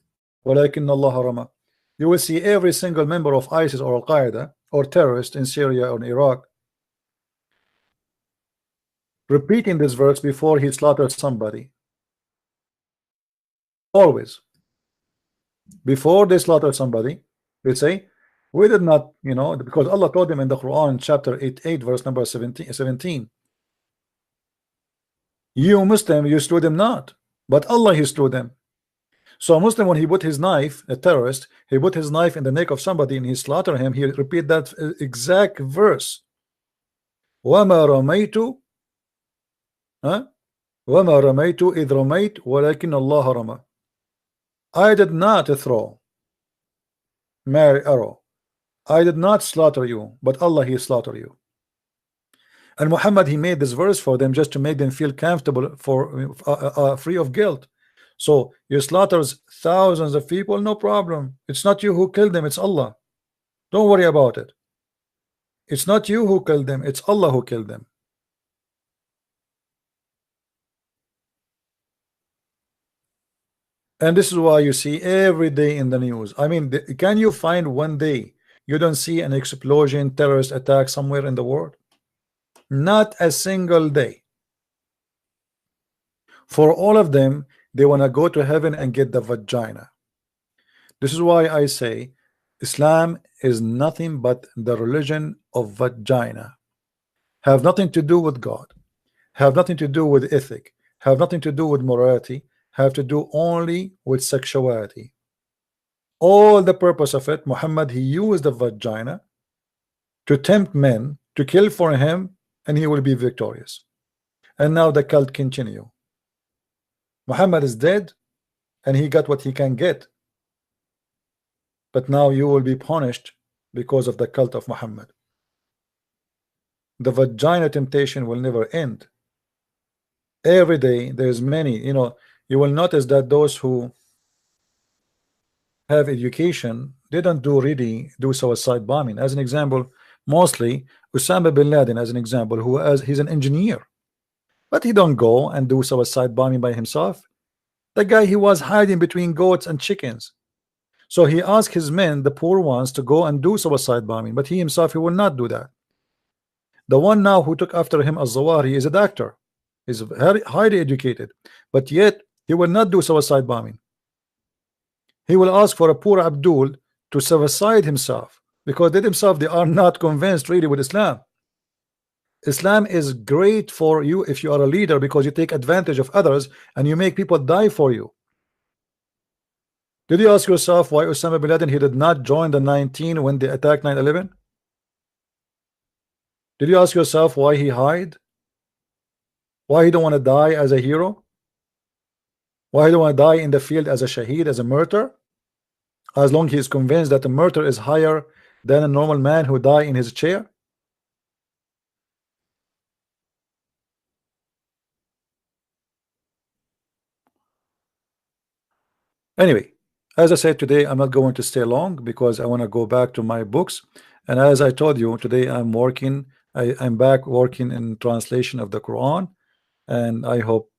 وَلَكِنَّ اللَّهَ رَمَى. You will see every single member of ISIS or Al-Qaeda or terrorist in Syria or in Iraq repeating this verse before he slaughters somebody. Always before they slaughter somebody they say we did not, because Allah told them in the Quran chapter 8 verse number 17, you Muslim, you slew them not, but Allah he slew them. So a Muslim, when he put his knife, a terrorist, he put his knife in the neck of somebody and he slaughter him, he repeat that exact verse. وَمَا رَمَيْتُ وَمَا رَمَيْتُ إِذْ رَمَيْتُ وَلَكِنَّ اللَّهَ رَمَى. I did not throw my arrow, I did not slaughter you, but Allah he slaughter you. And Muhammad he made this verse for them just to make them feel comfortable, for free of guilt. So you slaughters thousands of people, no problem. It's not you who killed them, it's Allah. Don't worry about it. It's not you who killed them, it's Allah who killed them. And this is why you see every day in the news. I mean, can you find one day you don't see an explosion, terrorist attack somewhere in the world? Not a single day. For all of them, they want to go to heaven and get the vagina. This is why I say Islam is nothing but the religion of vagina. Have nothing to do with God, have nothing to do with ethic, have nothing to do with morality, have to do only with sexuality. All the purpose of it, Muhammad he used the vagina to tempt men to kill for him, and he will be victorious. And now the cult continue. Muhammad is dead and he got what he can get, but now you will be punished because of the cult of Muhammad. The vagina temptation will never end. Every day there's many, you will notice that those who have education, they don't really do suicide bombing. As an example, mostly Osama bin Laden, as an example, he's an engineer, but he don't go and do suicide bombing by himself. The guy, he was hiding between goats and chickens. So he asked his men, the poor ones, to go and do suicide bombing, but he himself, he will not do that. The one now who took after him, Al-Zawahiri, is a doctor, is highly educated, but yet he will not do suicide bombing. He will ask for a poor Abdul to suicide himself, because they themselves, they are not convinced really with Islam. Islam is great for you if you are a leader, because you take advantage of others and you make people die for you. Did you ask yourself why Osama bin Laden, he did not join the 19 when they attacked 9/11? Did you ask yourself why he hid? Why he don't want to die as a hero? Why he don't want to die in the field as a shaheed, as a martyr? As long he is convinced that a martyr is higher than a normal man who die in his chair? Anyway, as I said, today I'm not going to stay long because I want to go back to my books. And as I told you, today I'm working, I'm back working in translation of the Quran, and I hope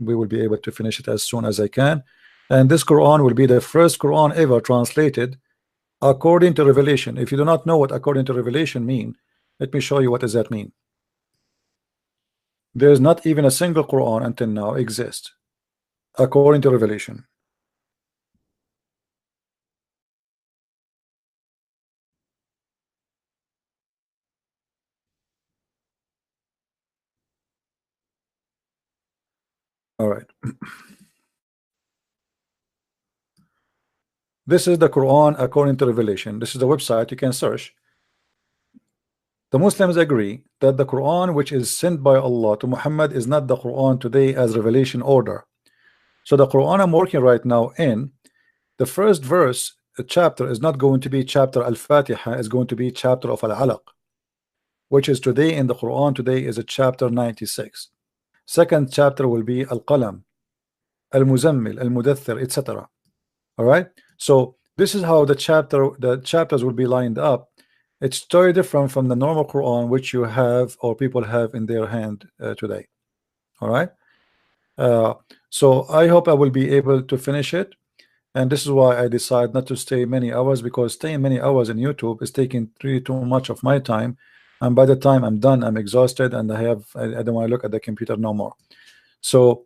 we will be able to finish it as soon as I can. And this Quran will be the first Quran ever translated according to revelation. If you do not know what according to revelation mean, let me show you what does that mean. There is not even a single Quran until now exist according to revelation. All right. This is the Quran according to revelation. This is the website, you can search. The Muslims agree that the Quran which is sent by Allah to Muhammad is not the Quran today as revelation order. So the Quran I'm working right now in, the first verse, a chapter, is not going to be chapter Al-Fatiha, is going to be chapter of Al-Alaq, which is today in the Quran today is a chapter 96. Second chapter will be Al-Qalam, Al-Muzammil, Al-Mudaththir, etc. All right, so this is how the chapters will be lined up. It's totally different from the normal Quran which you have or people have in their hand today. All right, so I hope I will be able to finish it, and this is why I decide not to stay many hours, because staying many hours in YouTube is taking really too much of my time, and by the time I'm done I'm exhausted and I don't want to look at the computer no more. So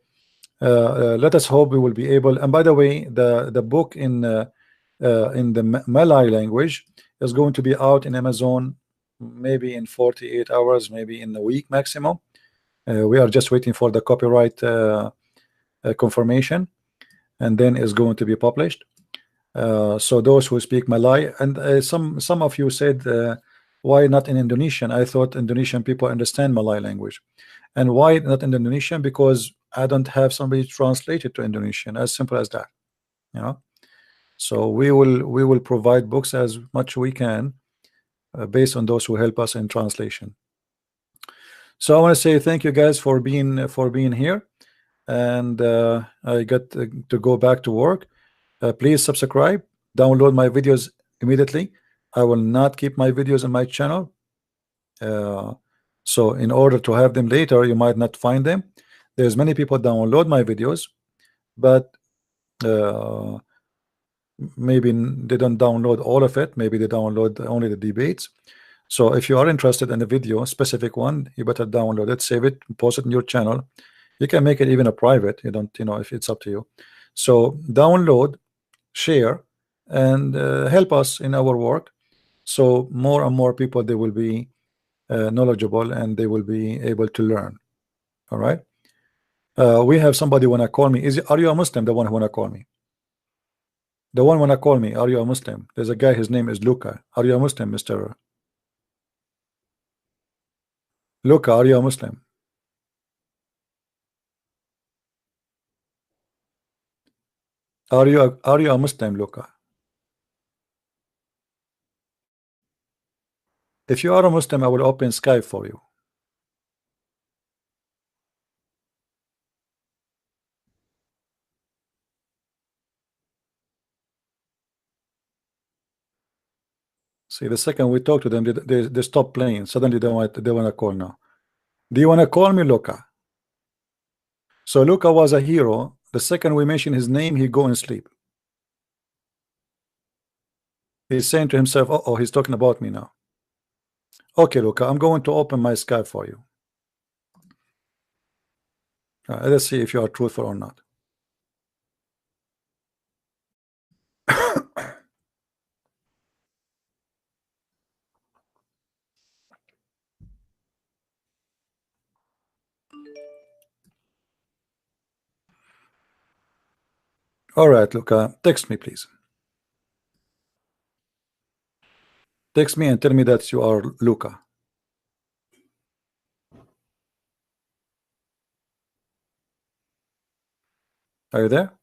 let us hope we will be able. And by the way, the book in the Malay language is going to be out in Amazon maybe in 48 hours, maybe in a week maximum. We are just waiting for the copyright confirmation, and then is going to be published. So those who speak Malay, and some of you said why not in Indonesian? I thought Indonesian people understand Malay language. And why not in Indonesian? Because I don't have somebody translate it to Indonesian. As simple as that, you know. So we will provide books as much we can based on those who help us in translation. So I want to say thank you guys for being here, and I got to go back to work. Please subscribe, download my videos immediately. I will not keep my videos on my channel. So in order to have them later, you might not find them. There's many people download my videos, but maybe they don't download all of it. Maybe they download only the debates. So if you are interested in a video, a specific one, you better download it, save it, post it in your channel. You can make it even a private. You don't, if it's up to you. So download, share, and help us in our work. So more and more people, they will be knowledgeable and they will be able to learn. All right. We have somebody wanna call me. Are you a Muslim? The one who wanna call me. The one wanna call me. Are you a Muslim? There's a guy. His name is Luca. Are you a Muslim, Mr. Luca? Are you a Muslim? Are you a Muslim, Luca? If you are a Muslim, I will open Skype for you. See, the second we talk to them, they stop playing. Suddenly they want to call now. Do you want to call me, Luca? So Luca was a hero. The second we mention his name, he go and sleep. He's saying to himself, uh oh, he's talking about me now. Okay, Luca, I'm going to open my Skype for you. Let's see if you are truthful or not. All right, Luca, text me, please. Text me and tell me that you are Luca. Are you there?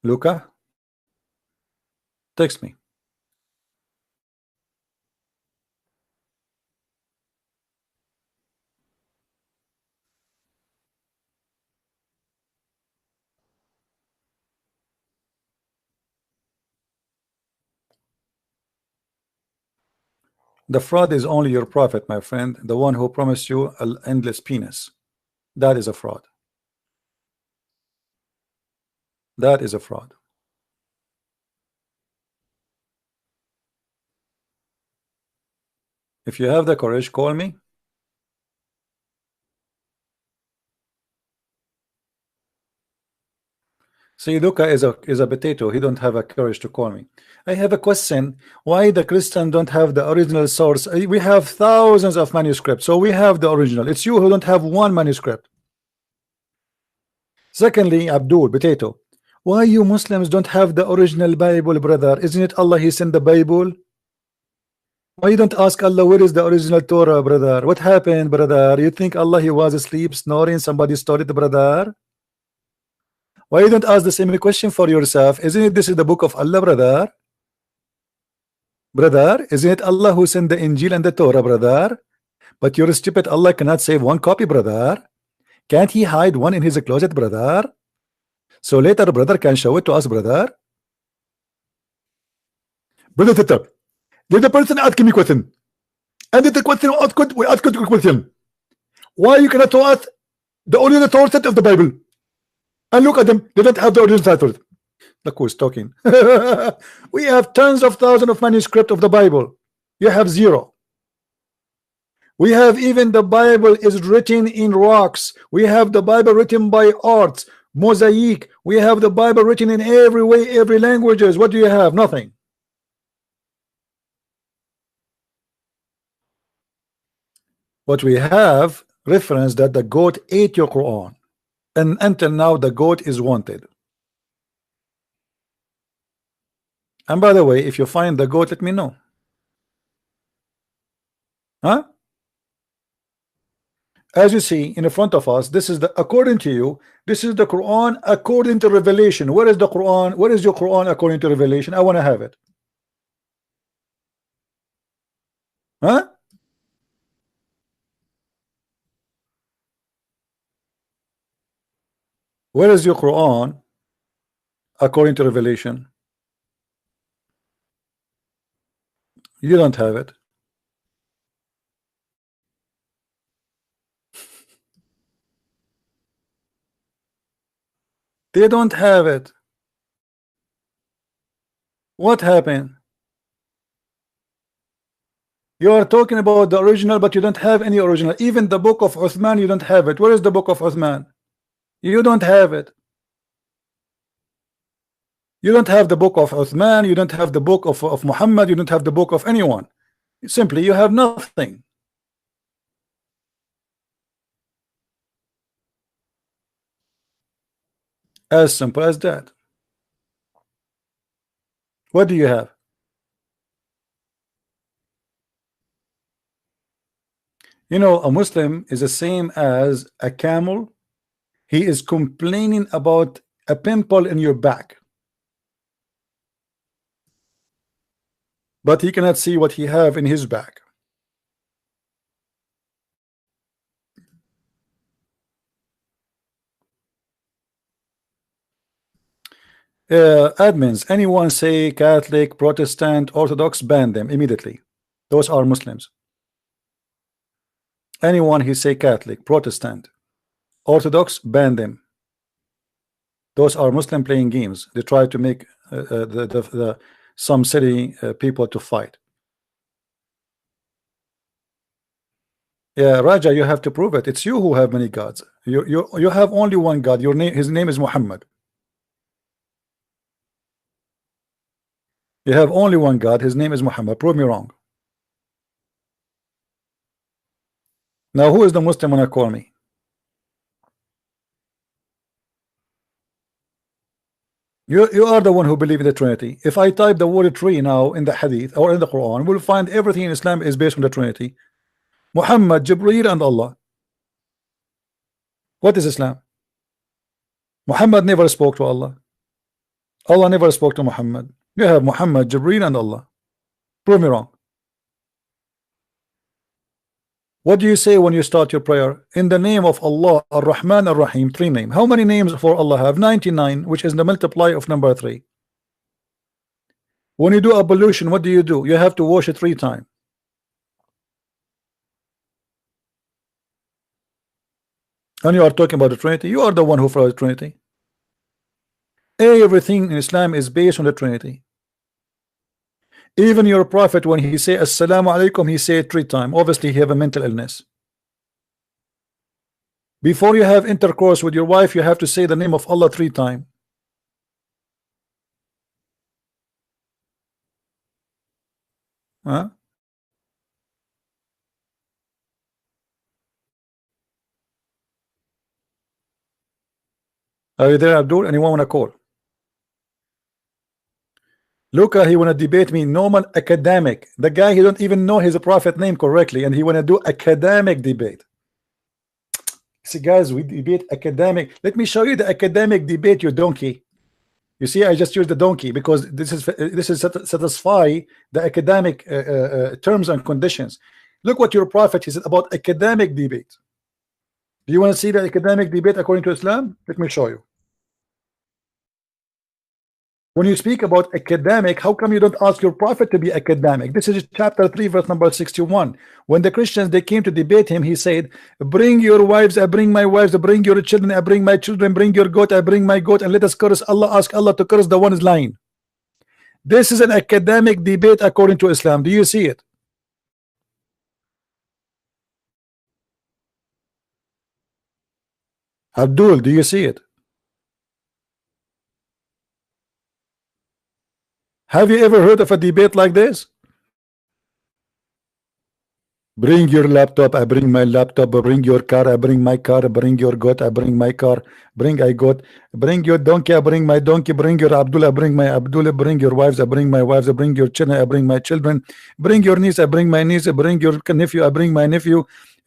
Luca? Text me. The fraud is only your prophet, my friend, the one who promised you an endless penis. That is a fraud. That is a fraud. If you have the courage, call me. See, Luca is a potato. He don't have a courage to call me. I have a question. Why the Christian don't have the original source? We have thousands of manuscripts, so we have the original. It's you who don't have one manuscript. Secondly, Abdul, potato. Why you Muslims don't have the original Bible, brother? Isn't it Allah He sent the Bible? Why you don't ask Allah where is the original Torah, brother? What happened, brother? You think Allah He was asleep, snoring? Somebody stole it, brother? Why you don't ask the same question for yourself? Isn't it this is the book of Allah, brother? Brother, isn't it Allah who sent the Injil and the Torah, brother? But your stupid Allah cannot save one copy, brother. Can't He hide one in His closet, brother? So later, brother can show it to us, brother. Brother Tata, did the person ask me question? And did the question we ask a question? Why you cannot tell us the original Torah set of the Bible? And look at them, they don't have the original title. Look who's talking. We have tens of thousands of manuscripts of the Bible. You have zero. We have even the Bible is written in rocks. We have the Bible written by art, mosaic. We have the Bible written in every way, every languages. What do you have? Nothing. But we have reference that the goat ate your Quran. And until now, the goat is wanted. And by the way, if you find the goat, let me know. Huh? As you see in front of us, this is the, according to you, this is the Quran according to revelation. Where is the Quran? Where is your Quran according to revelation? I want to have it. Huh? Where is your Quran according to revelation? You don't have it. They don't have it. What happened? You are talking about the original, but you don't have any original. Even the book of Uthman, you don't have it. Where is the book of Uthman? You don't have it. You don't have the book of Uthman. You don't have the book of Muhammad. You don't have the book of anyone. Simply, you have nothing. As simple as that. What do you have? You know, a Muslim is the same as a camel. He is complaining about a pimple in your back, but he cannot see what he have in his back. Admins, anyone say Catholic, Protestant, Orthodox, ban them immediately. Those are Muslims. Anyone who say Catholic, Protestant, Orthodox, ban them. Those are Muslim playing games. They try to make some city people to fight. Yeah, Raja, you have to prove it. It's you who have many gods. You have only one God. Your name, his name is Muhammad. You have only one God. His name is Muhammad. Prove me wrong. Now, who is the Muslim when I call me? You are the one who believe in the Trinity. If I type the word tree now in the Hadith or in the Quran, we'll find everything in Islam is based on the Trinity. Muhammad, Jibreel, and Allah. What is Islam? Muhammad never spoke to Allah. Allah never spoke to Muhammad. You have Muhammad, Jibreel, and Allah. Prove me wrong. What do you say when you start your prayer? In the name of Allah, Ar-Rahman, Ar-Rahim, 3 names. How many names for Allah have? 99, which is the multiply of number 3. When you do ablution, what do? You have to wash it 3 times. And you are talking about the Trinity. You are the one who follows the Trinity. Everything in Islam is based on the Trinity. Even your prophet, when he say Assalamu alaikum, he say it 3 times. Obviously he have a mental illness. Before you have intercourse with your wife, you have to say the name of Allah 3 times. Huh? Are you there, Abdul? Anyone want to call? Luca, he want to debate me, normal academic. The guy, he don't even know his prophet name correctly, and he want to do academic debate. See, guys, we debate academic. Let me show you the academic debate, you donkey. You see, I just used the donkey because this is satisfy the academic terms and conditions. Look what your prophet he said about academic debate. Do you want to see the academic debate according to Islam? Let me show you. When you speak about academic, how come you don't ask your prophet to be academic? This is chapter 3, verse number 61. When the Christians they came to debate him, he said, bring your wives, I bring my wives, bring your children, I bring my children, bring your goat, I bring my goat, and let us curse Allah, ask Allah to curse the one is lying. This is an academic debate according to Islam. Do you see it? Abdul, do you see it? Have you ever heard of a debate like this? Bring your laptop, I bring my laptop, bring your car, I bring my car, bring your goat, I bring my car, bring I goat, bring your donkey, I bring my donkey, bring your Abdullah, I bring my Abdullah, bring your wives, I bring my wives, I bring your children, I bring my children, bring your niece, I bring my niece, bring your nephew, I bring my nephew,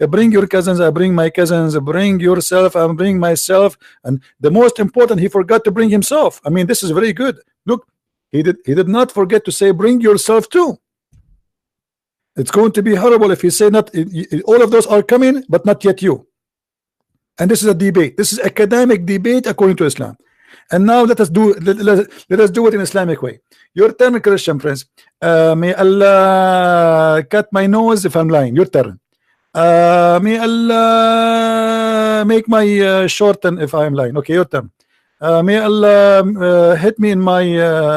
bring your cousins, I bring my cousins, bring yourself, I bring myself, and the most important, he forgot to bring himself. I mean, this is very good. Look, he did not forget to say bring yourself too. It's going to be horrible if you say not all of those are coming but not yet you. And this is a debate. This is academic debate according to Islam. And now let us do it in Islamic way. Your turn, Christian Prince. May Allah cut my nose if I'm lying. Your turn. May Allah make my shorten if I'm lying. Okay, your turn. May Allah hit me in my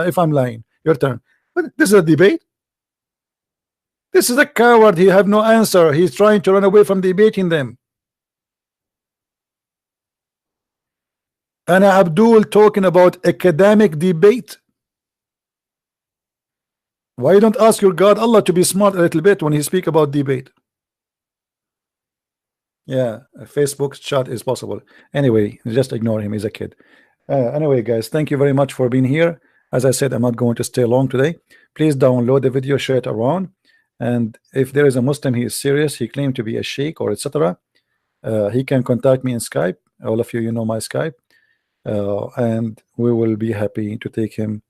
if I'm lying. Your turn. But this is a debate. This is a coward. He have no answer. He's trying to run away from debating them. And Abdul talking about academic debate. Why you don't ask your God Allah to be smart a little bit when he speak about debate? Yeah, a Facebook chat is possible. Anyway, just ignore him. He's a kid. Anyway, guys, thank you very much for being here. As I said, I'm not going to stay long today. Please download the video, share it around. And if there is a Muslim, he is serious, he claimed to be a sheikh or etc. He can contact me in Skype. All of you, you know my Skype. And we will be happy to take him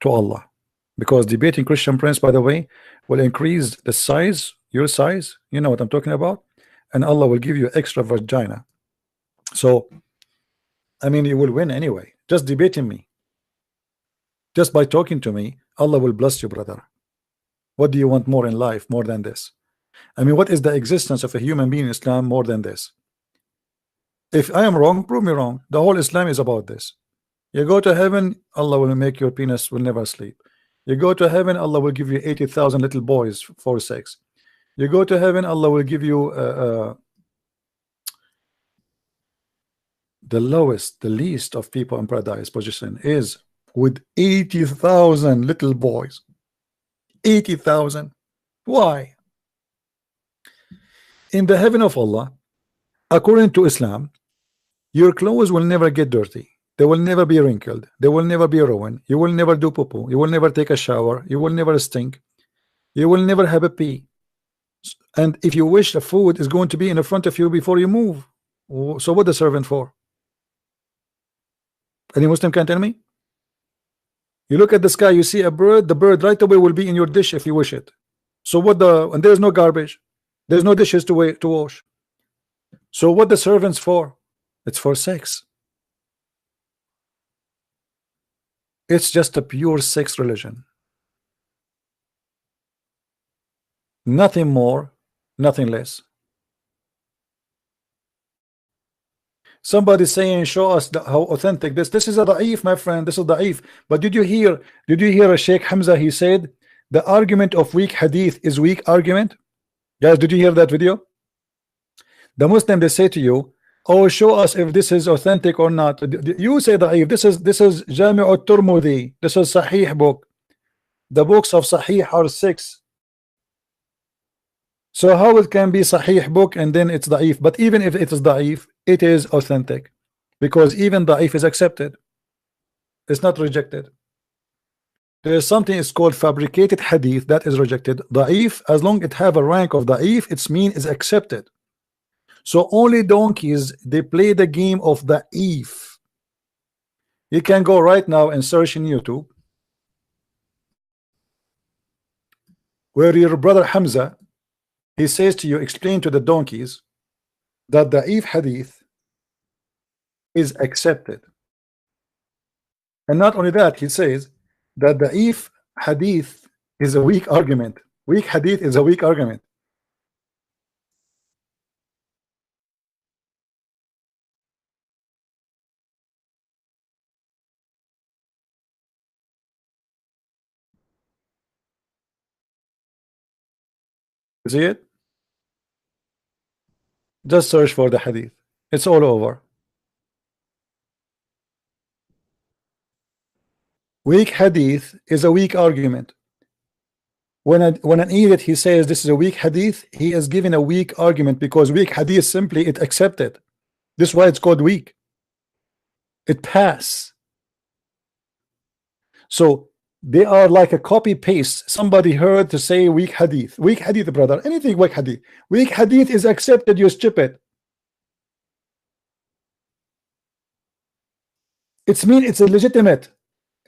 to Allah. Because debating Christian Prince, by the way, will increase the size, your size. You know what I'm talking about. And Allah will give you extra vagina. So, I mean, you will win anyway. Just debating me. Just by talking to me, Allah will bless you, brother. What do you want more in life more than this? I mean, what is the existence of a human being in Islam more than this? If I am wrong, prove me wrong. The whole Islam is about this. You go to heaven, Allah will make your penis will never sleep. You go to heaven, Allah will give you 80,000 little boys for sex. You go to heaven, Allah will give you the lowest, the least of people in paradise position is with 80,000 little boys. 80,000. Why? In the heaven of Allah, according to Islam, your clothes will never get dirty. They will never be wrinkled. They will never be ruined. You will never do poo-poo. You will never take a shower. You will never stink. You will never have a pee. And if you wish, the food is going to be in the front of you before you move. So what the servant for? Any Muslim can tell me? You look at the sky, you see a bird, the bird right away will be in your dish if you wish it. So what and there's no garbage. There's no dishes to wash. So what the servants for? It's for sex. It's just a pure sex religion. Nothing more, nothing less. Somebody saying, show us how authentic this is a da'if, my friend. This is da'if. But did you hear a Sheikh Hamza? He said the argument of weak hadith is weak argument. Guys, did you hear that video? The Muslim, they say to you, oh, show us if this is authentic or not. You say da'if. This is Jami' al-Turmudi. This is Sahih book. The books of Sahih are 6. So how it can be Sahih book and then it's da'if? But even if it is da'if, it is authentic, because even da'if is accepted. It's not rejected. There is something is called fabricated hadith that is rejected. Da'if, as long as it have a rank of da'if, its mean is accepted. So only donkeys, they play the game of da'if. You can go right now and search in YouTube where your brother Hamza, he says to you, explain to the donkeys that da'if hadith is accepted. And not only that, he says that da'if hadith is a weak argument. Weak hadith is a weak argument. You see it? Just search for the hadith. It's all over. Weak hadith is a weak argument. When an idiot he says this is a weak hadith, he is giving a weak argument, because weak hadith simply it accepted. This is why it's called weak. It pass. So they are like a copy paste. Somebody heard to say weak hadith. Weak hadith, brother. Anything weak hadith. Weak hadith is accepted, you stupid. It's mean it's illegitimate.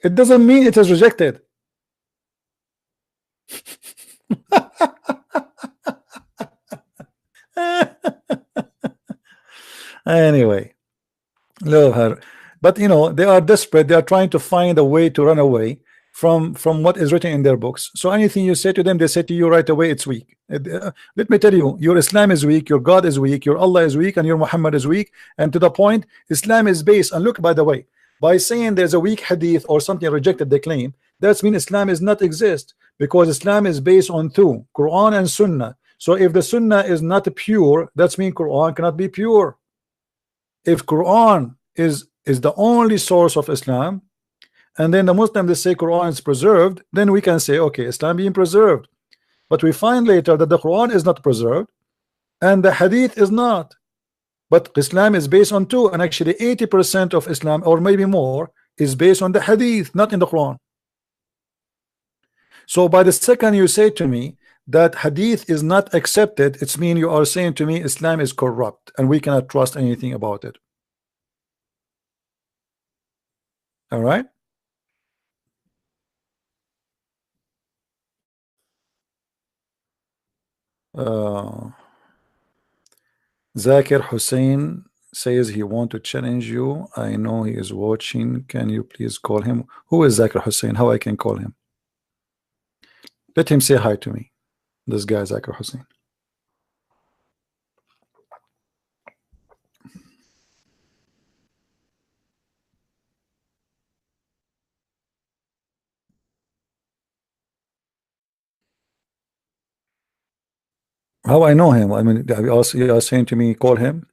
It doesn't mean it is rejected. Anyway, love her. But you know, they are desperate. They are trying to find a way to run away from what is written in their books. So anything you say to them, they say to you right away, it's weak. Let me tell you, your Islam is weak, your God is weak, your Allah is weak, and your Muhammad is weak. And to the point, Islam is based. And look, by the way, by saying there's a weak hadith or something rejected, they claim that's mean Islam is not exist, because Islam is based on two, Quran and Sunnah. So if the Sunnah is not pure, that's mean Quran cannot be pure. If Quran is the only source of Islam, and then the Muslims they say Quran is preserved, then we can say okay, Islam being preserved. But we find later that the Quran is not preserved and the hadith is not. But Islam is based on two, and actually 80% of Islam, or maybe more, is based on the hadith, not in the Quran. So by the second you say to me that hadith is not accepted, it's mean you are saying to me Islam is corrupt and we cannot trust anything about it. All right. Zakir Hussein says he want to challenge you. I know he is watching. Can you please call him? Who is Zakir Hussein? How I can call him? Let him say hi to me. This guy Zakir Hussein. How I know him? I mean, you are saying to me, call him.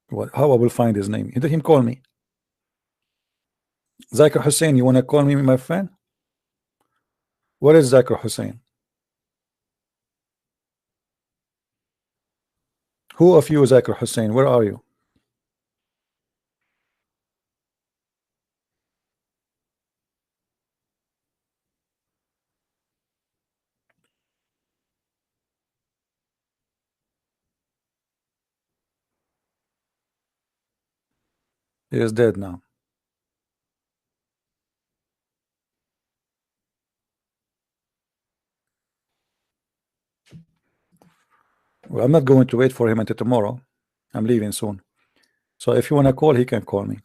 What? How I will find his name? Let him call me. Zakir Hussein, you want to call me my friend? What is Zakir Hussein? Who of you is Zakir Hussein? Where are you? He is dead now. Well, I'm not going to wait for him until tomorrow. I'm leaving soon. So if you want to call, he can call me.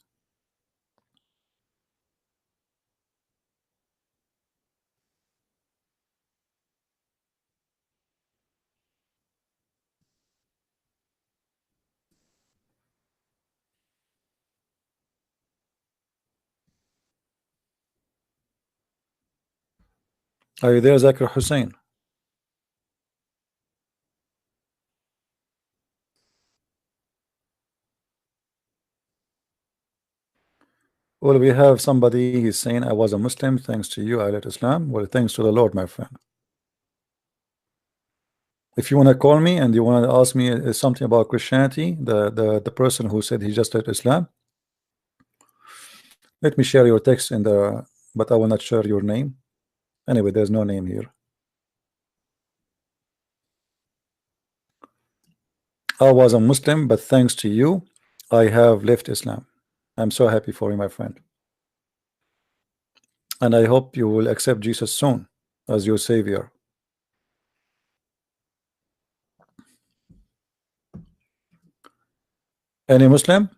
Are you there, Zakir Hussein? Well, we have somebody, he's saying, I was a Muslim, thanks to you, I left Islam. Well, thanks to the Lord, my friend. If you want to call me and you want to ask me something about Christianity, the person who said he just left Islam, let me share your text in the, but I will not share your name. Anyway, there's no name here. I was a Muslim, but thanks to you, I have left Islam. I'm so happy for you, my friend. And I hope you will accept Jesus soon as your savior. Any Muslim?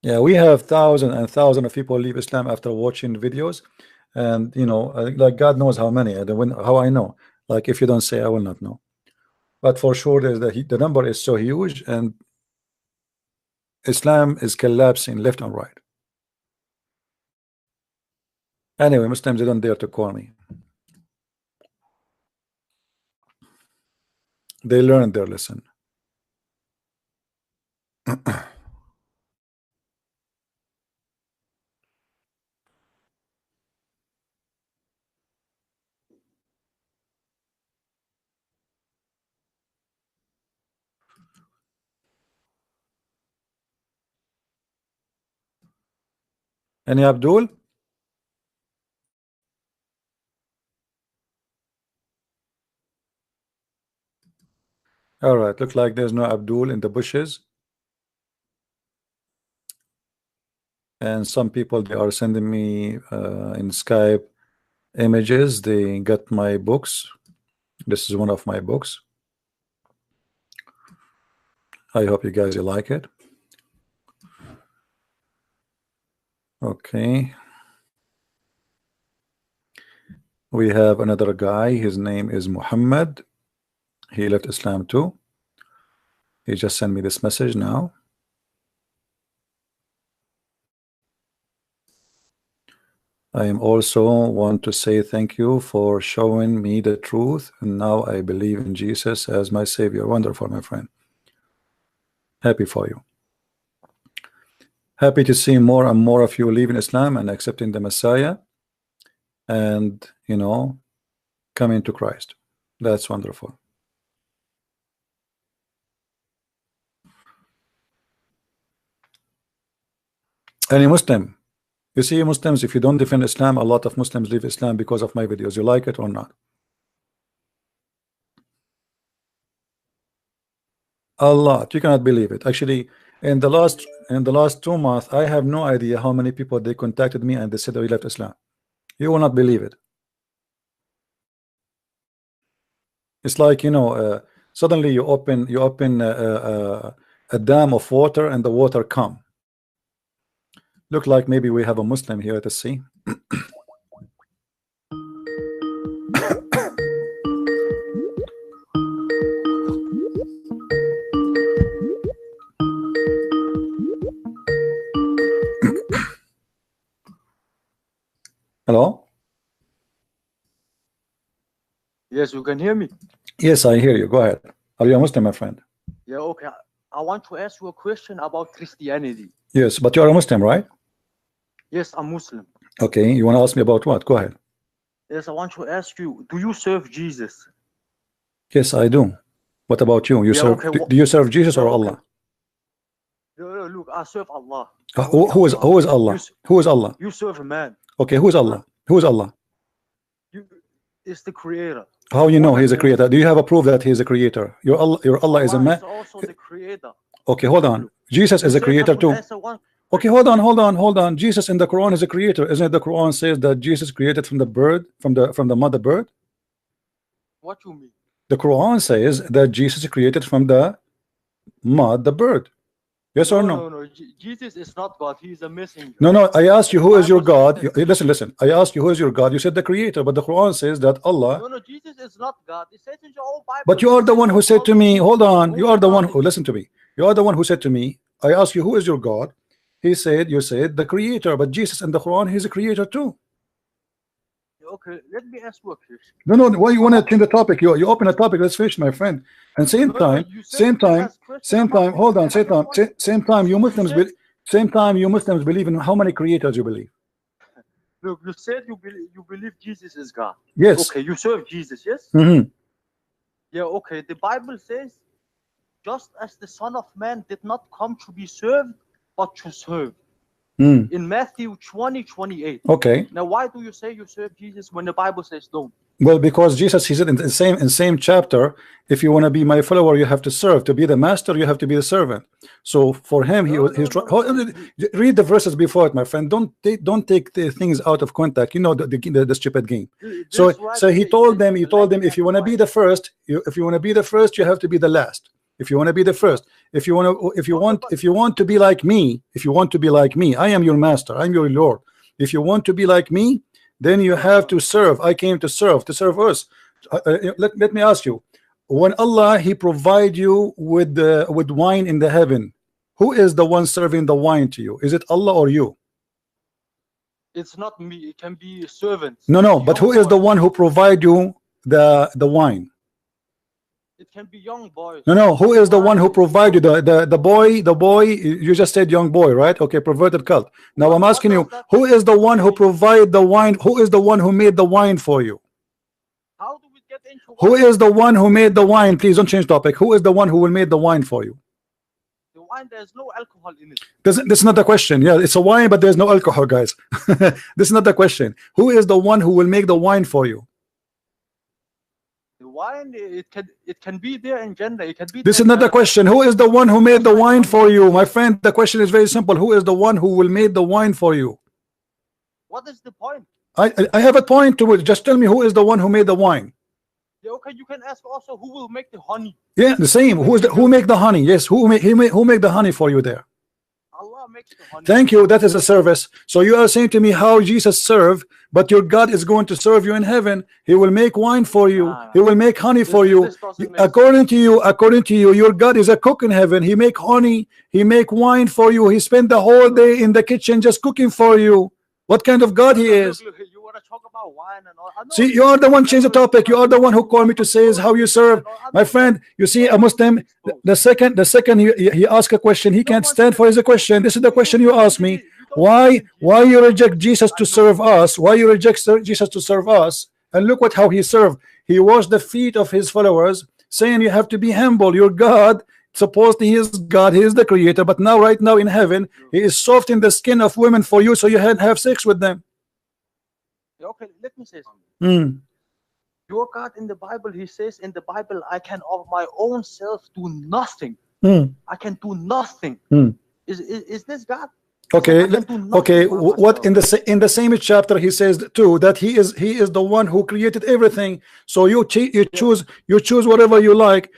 Yeah, we have thousands and thousands of people leave Islam after watching videos, and you know, like God knows how many. And when how I know, like if you don't say, I will not know. But for sure, there's the number is so huge, and Islam is collapsing left and right. Anyway, Muslims, they don't dare to call me. They learned their lesson. Any Abdul? All right, look like there's no Abdul in the bushes. And some people, they are sending me in Skype images. They got my books. This is one of my books. I hope you guys like it. Okay. We have another guy. His name is Mohammad. He left Islam too. He just sent me this message now. I am also want to say thank you for showing me the truth, and now I believe in Jesus as my savior. Wonderful, my friend. Happy for you. Happy to see more and more of you leaving Islam and accepting the Messiah, and you know, coming to Christ. That's wonderful. Any Muslim, you see, Muslims, if you don't defend Islam, a lot of Muslims leave Islam because of my videos. You like it or not? A lot. You cannot believe it. Actually, in the last 2 months, I have no idea how many people they contacted me and they said we left Islam. You will not believe it. It's like, you know, suddenly you open a dam of water and the water come. Look like maybe we have a Muslim here to see. Hello? Yes, you can hear me. Yes, I hear you. Go ahead. Are you a Muslim, my friend? Yeah, okay. I want to ask you a question about Christianity. Yes, but you're a Muslim, right? Yes, I'm Muslim. Okay, you want to ask me about what? Go ahead. Yes, I want to ask you, do you serve Jesus? Yes, I do. What about you? You Yeah, serve? okay. Do you serve Jesus Yeah, or okay. Allah? Look, I serve Allah. Who is Allah? Who is Allah? You serve a man. Okay, who is Allah? Who is Allah? It's the creator. How you know he's a creator? Do you have a proof that he's a creator? Your Allah is a man. Is also the creator. Okay, hold on. Jesus is a creator too. Okay, hold on. Jesus in the Quran is a creator. Isn't it the Quran says that Jesus created from the bird, from the mother bird? What you mean? The Quran says that Jesus created from the mother bird. Yes or no? No. Jesus is not God. He is a messenger. No. I asked you who is your God. Listen. I asked you who is your God. You said the creator, but the Quran says that Allah. No, Jesus is not God. It says in your own Bible. But you are the one who said to me, hold on. You are the one who, listen to me. You are the one who said to me, I asked you who is your God. You said the creator, but Jesus in the Quran, he's a creator too. Okay, let me ask you a question. No. Why you want to change the topic? You open a topic. Let's finish, my friend. And same time. Hold on. Same time. You Muslims believe in how many creators you believe? Look, you said you believe Jesus is God. Yes. Okay, you serve Jesus. Yes. Yeah. Okay. The Bible says, just as the Son of Man did not come to be served, but to serve. In Matthew 20:28. Okay. Now, why do you say you serve Jesus when the Bible says don't? Well, because Jesus, he said in the same chapter, if you want to be my follower, you have to serve. To be the master, you have to be the servant. So for him, read the verses before it, my friend. Don't take the things out of context. You know the stupid game. So he told them, if you want to be the first, you have to be the last. If you want to be the first, if you want to be like me, I am your master, I'm your Lord. If you want to be like me, then you have to serve. I came to serve us. Let me ask you, when Allah he provide you with wine in the heaven, who is the one serving the wine to you? Is it Allah or you? It's not me. It can be servants. No. But who is the one who provide you the wine? It can be young boys. No. Who is the one who provided the boy? You just said young boy, right? Okay, perverted cult. Now I'm asking you, who is the one who provided the wine? Who is the one who made the wine for you? How do we get into? Who is the one who made the wine? Please don't change topic. Who is the one who will make the wine for you? The wine, there's no alcohol in it. This is not the question. Yeah, it's a wine, but there's no alcohol, guys. This is not the question. Who is the one who will make the wine for you? Wine, it can be there in gender. It can be. This is not the question. Who is the one who made the wine for you, my friend? The question is very simple. Who is the one who will make the wine for you? What is the point? I have a point to it. Just tell me who is the one who made the wine. Yeah, okay. You can ask also who will make the honey. Yeah, the same. Who make the honey? Yes, who make the honey for you there? Allah makes the honey. Thank you. That is a service. So you are saying to me how Jesus served, but your God is going to serve you in heaven. He will make wine for you. He will make honey for you. According to you, your God is a cook in heaven. He make honey. He make wine for you. He spent the whole day in the kitchen just cooking for you. What kind of God he is? You want to talk about wine and all. See, you are the one change the topic. You are the one who called me to say is how you serve. My friend, you see a Muslim, the second he ask a question, he can't stand for his question. This is the question you ask me. Why you reject Jesus to serve us? Why you reject Jesus to serve us? And look how he served. He washed the feet of his followers, saying you have to be humble. Your God, supposedly he is God, he is the creator, but now right now in heaven, he is soft in the skin of women for you, so you have sex with them. Okay, let me say something. Your God in the Bible, he says in the Bible, I can of my own self do nothing. I can do nothing. Is this God? Okay. What in the same chapter he says too that he is the one who created everything. So you choose whatever you like.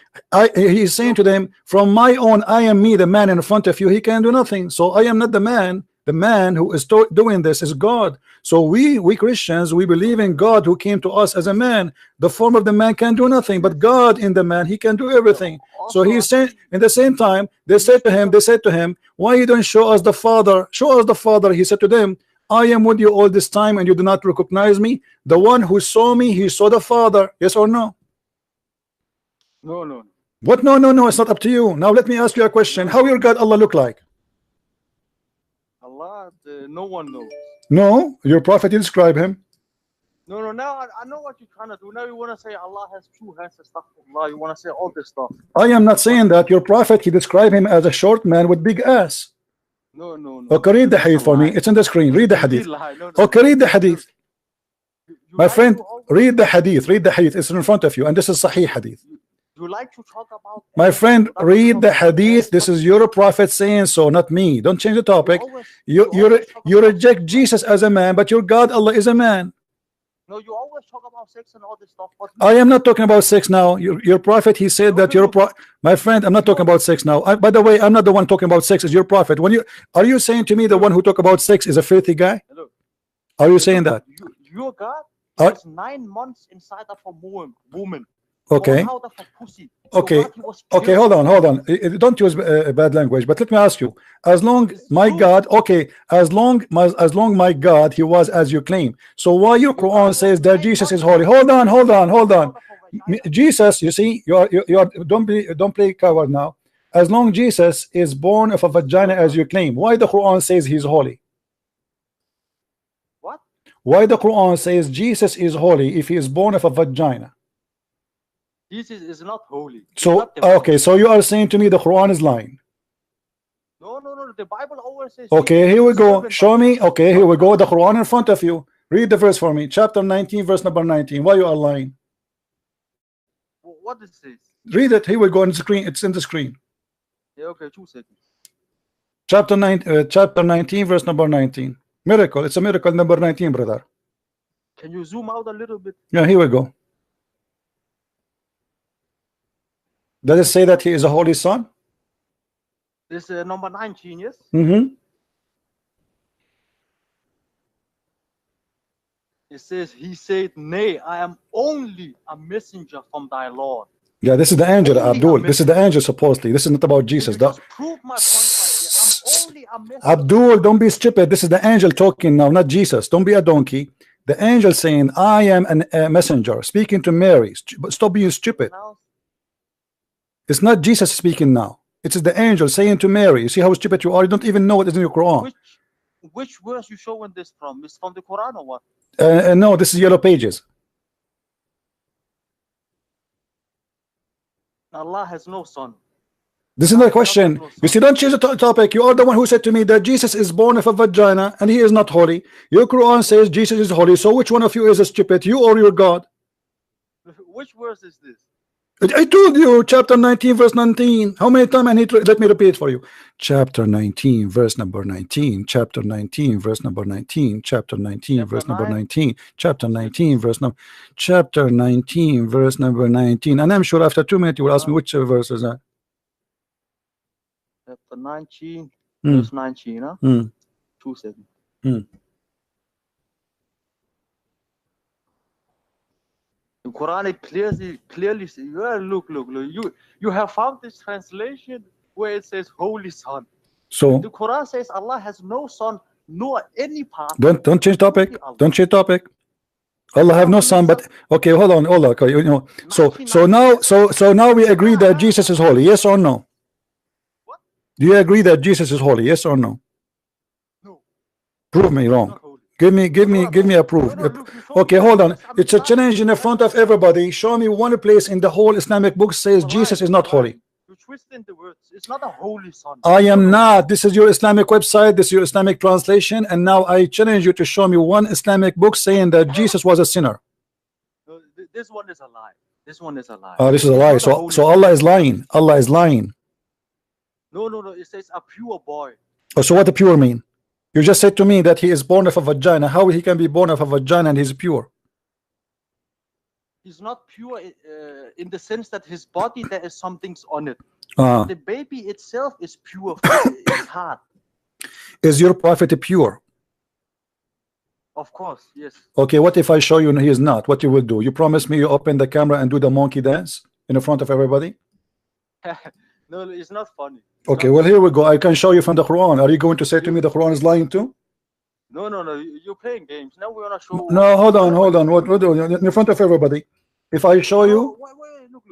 He's saying to them, from my own, I am me, the man in front of you. He can do nothing. So I am not the man. The man who is doing this is God. So we Christians, we believe in God who came to us as a man. The form of the man can do nothing, but God in the man, he can do everything. So he's saying, in the same time, they said to him, why you don't show us the Father? Show us the Father. He said to them, I am with you all this time and you do not recognize me? The one who saw me, he saw the Father. Yes or no? No, no. What? No, no, no. It's not up to you. Now let me ask you a question. How your God Allah look like? Allah, no one knows. No, your prophet, you describe him. No, no. Now I know what you're trying to do. Now you want to say Allah has two hands and stuff. Allah, you want to say all this stuff. I am not saying that. Your prophet, he described him as a short man with big ass. No, no, no. Okay, read the hadith for me. It's on the screen. Read the hadith. No, no. Okay, read the hadith. My like friend, read the hadith. Read the hadith. It's in front of you, and this is Sahih hadith. You like to talk about. My friend, read the hadith. This is your prophet saying so, not me. Don't change the topic. You reject Jesus as a man, but your God Allah is a man. No, you always talk about sex and all this stuff. But I am not talking about sex now. Your prophet, he said that my friend, I'm not talking about sex now. By the way, I'm not the one talking about sex. It's your prophet. When are you saying to me the one who talk about sex is a filthy guy? Hello. Are you saying that? Your God was 9 months inside of a woman. Okay. Out of a pussy. Okay. Okay. Hold on. Don't use bad language. But let me ask you: as long my God, okay, as long my God, he was as you claim. So why your Quran says that Jesus is holy? Hold on. Jesus, you see, you are don't play coward now. As long Jesus is born of a vagina as you claim, why the Quran says he's holy? What? Why the Quran says Jesus is holy if he is born of a vagina? Jesus is not holy. So okay, so you are saying to me the Quran is lying? No. The Bible always says. Okay, here we go. Show me. Okay, here we go. The Quran in front of you. Read the verse for me. Chapter 19, verse number 19. Why you are lying? What is this? Read it. Here we go on the screen. It's in the screen. Yeah. Okay. 2 seconds. Chapter 19, verse number 19. Miracle. It's a miracle number 19, brother. Can you zoom out a little bit? Yeah. Here we go. Does it say that he is a holy son? This number 19, yes? It says, he said, nay, I am only a messenger from thy Lord. Yeah, this is the angel, Abdul. This is the angel, supposedly. This is not about Jesus. Just prove my point right here. I'm only a messenger. Abdul, don't be stupid. This is the angel talking now, not Jesus. Don't be a donkey. The angel saying, I am a messenger, speaking to Mary. Stop being stupid. It's not Jesus speaking now. It's the angel saying to Mary. You see how stupid you are? You don't even know what is in your Quran. Which verse you showing this from? Is from the Quran or what? No, this is Yellow Pages. Allah has no son. This is not a question. You see, don't change the topic. You are the one who said to me that Jesus is born of a vagina and he is not holy. Your Quran says Jesus is holy. So which one of you is a stupid? You or your God? Which verse is this? I told you, chapter 19, verse 19. How many times I need to let me repeat for you? Chapter 19, verse number 19. Chapter 19, verse number 19. Chapter 19, verse number 19. Chapter 19, verse number. Chapter 19, verse number 19. And I'm sure after 2 minutes you will ask me which verse is that. Chapter 19, verse 19. Huh? 2 seconds. The Quran clearly says, look, you have found this translation where it says holy son. So the Quran says Allah has no son nor any part. Don't change topic. Don't change topic. Allah have no son, but okay, hold on. Okay, you know. So now we agree that Jesus is holy. Yes or no? What? Do you agree that Jesus is holy? Yes or no? No. Prove me wrong. Give me a proof. Okay, hold on. It's a challenge in the front of everybody. Show me one place in the whole Islamic book says Jesus is not holy. You're twisting the words. It's not a holy son. I am not. This is your Islamic website. This is your Islamic translation. And now I challenge you to show me one Islamic book saying that Jesus was a sinner. No, this one is a lie. This one is a lie. This is a lie. So Allah is lying. Allah is lying. No. It says a pure boy. Oh, so what the pure mean? You just said to me that he is born of a vagina. How he can be born of a vagina and he's pure? He's not pure in the sense that his body, there is some things on it. The baby itself is pure. It's hard. Is your prophet pure? Of course, yes. Okay, what if I show you he is not? What you will do? You promise me you open the camera and do the monkey dance in front of everybody? No, it's not funny. Okay, well here we go. I can show you from the Quran. Are you going to say to me the Quran is lying too? No, no, no. You're playing games. Now we wanna show. No, hold on, hold on. What in front of everybody? If I show you, wait, look.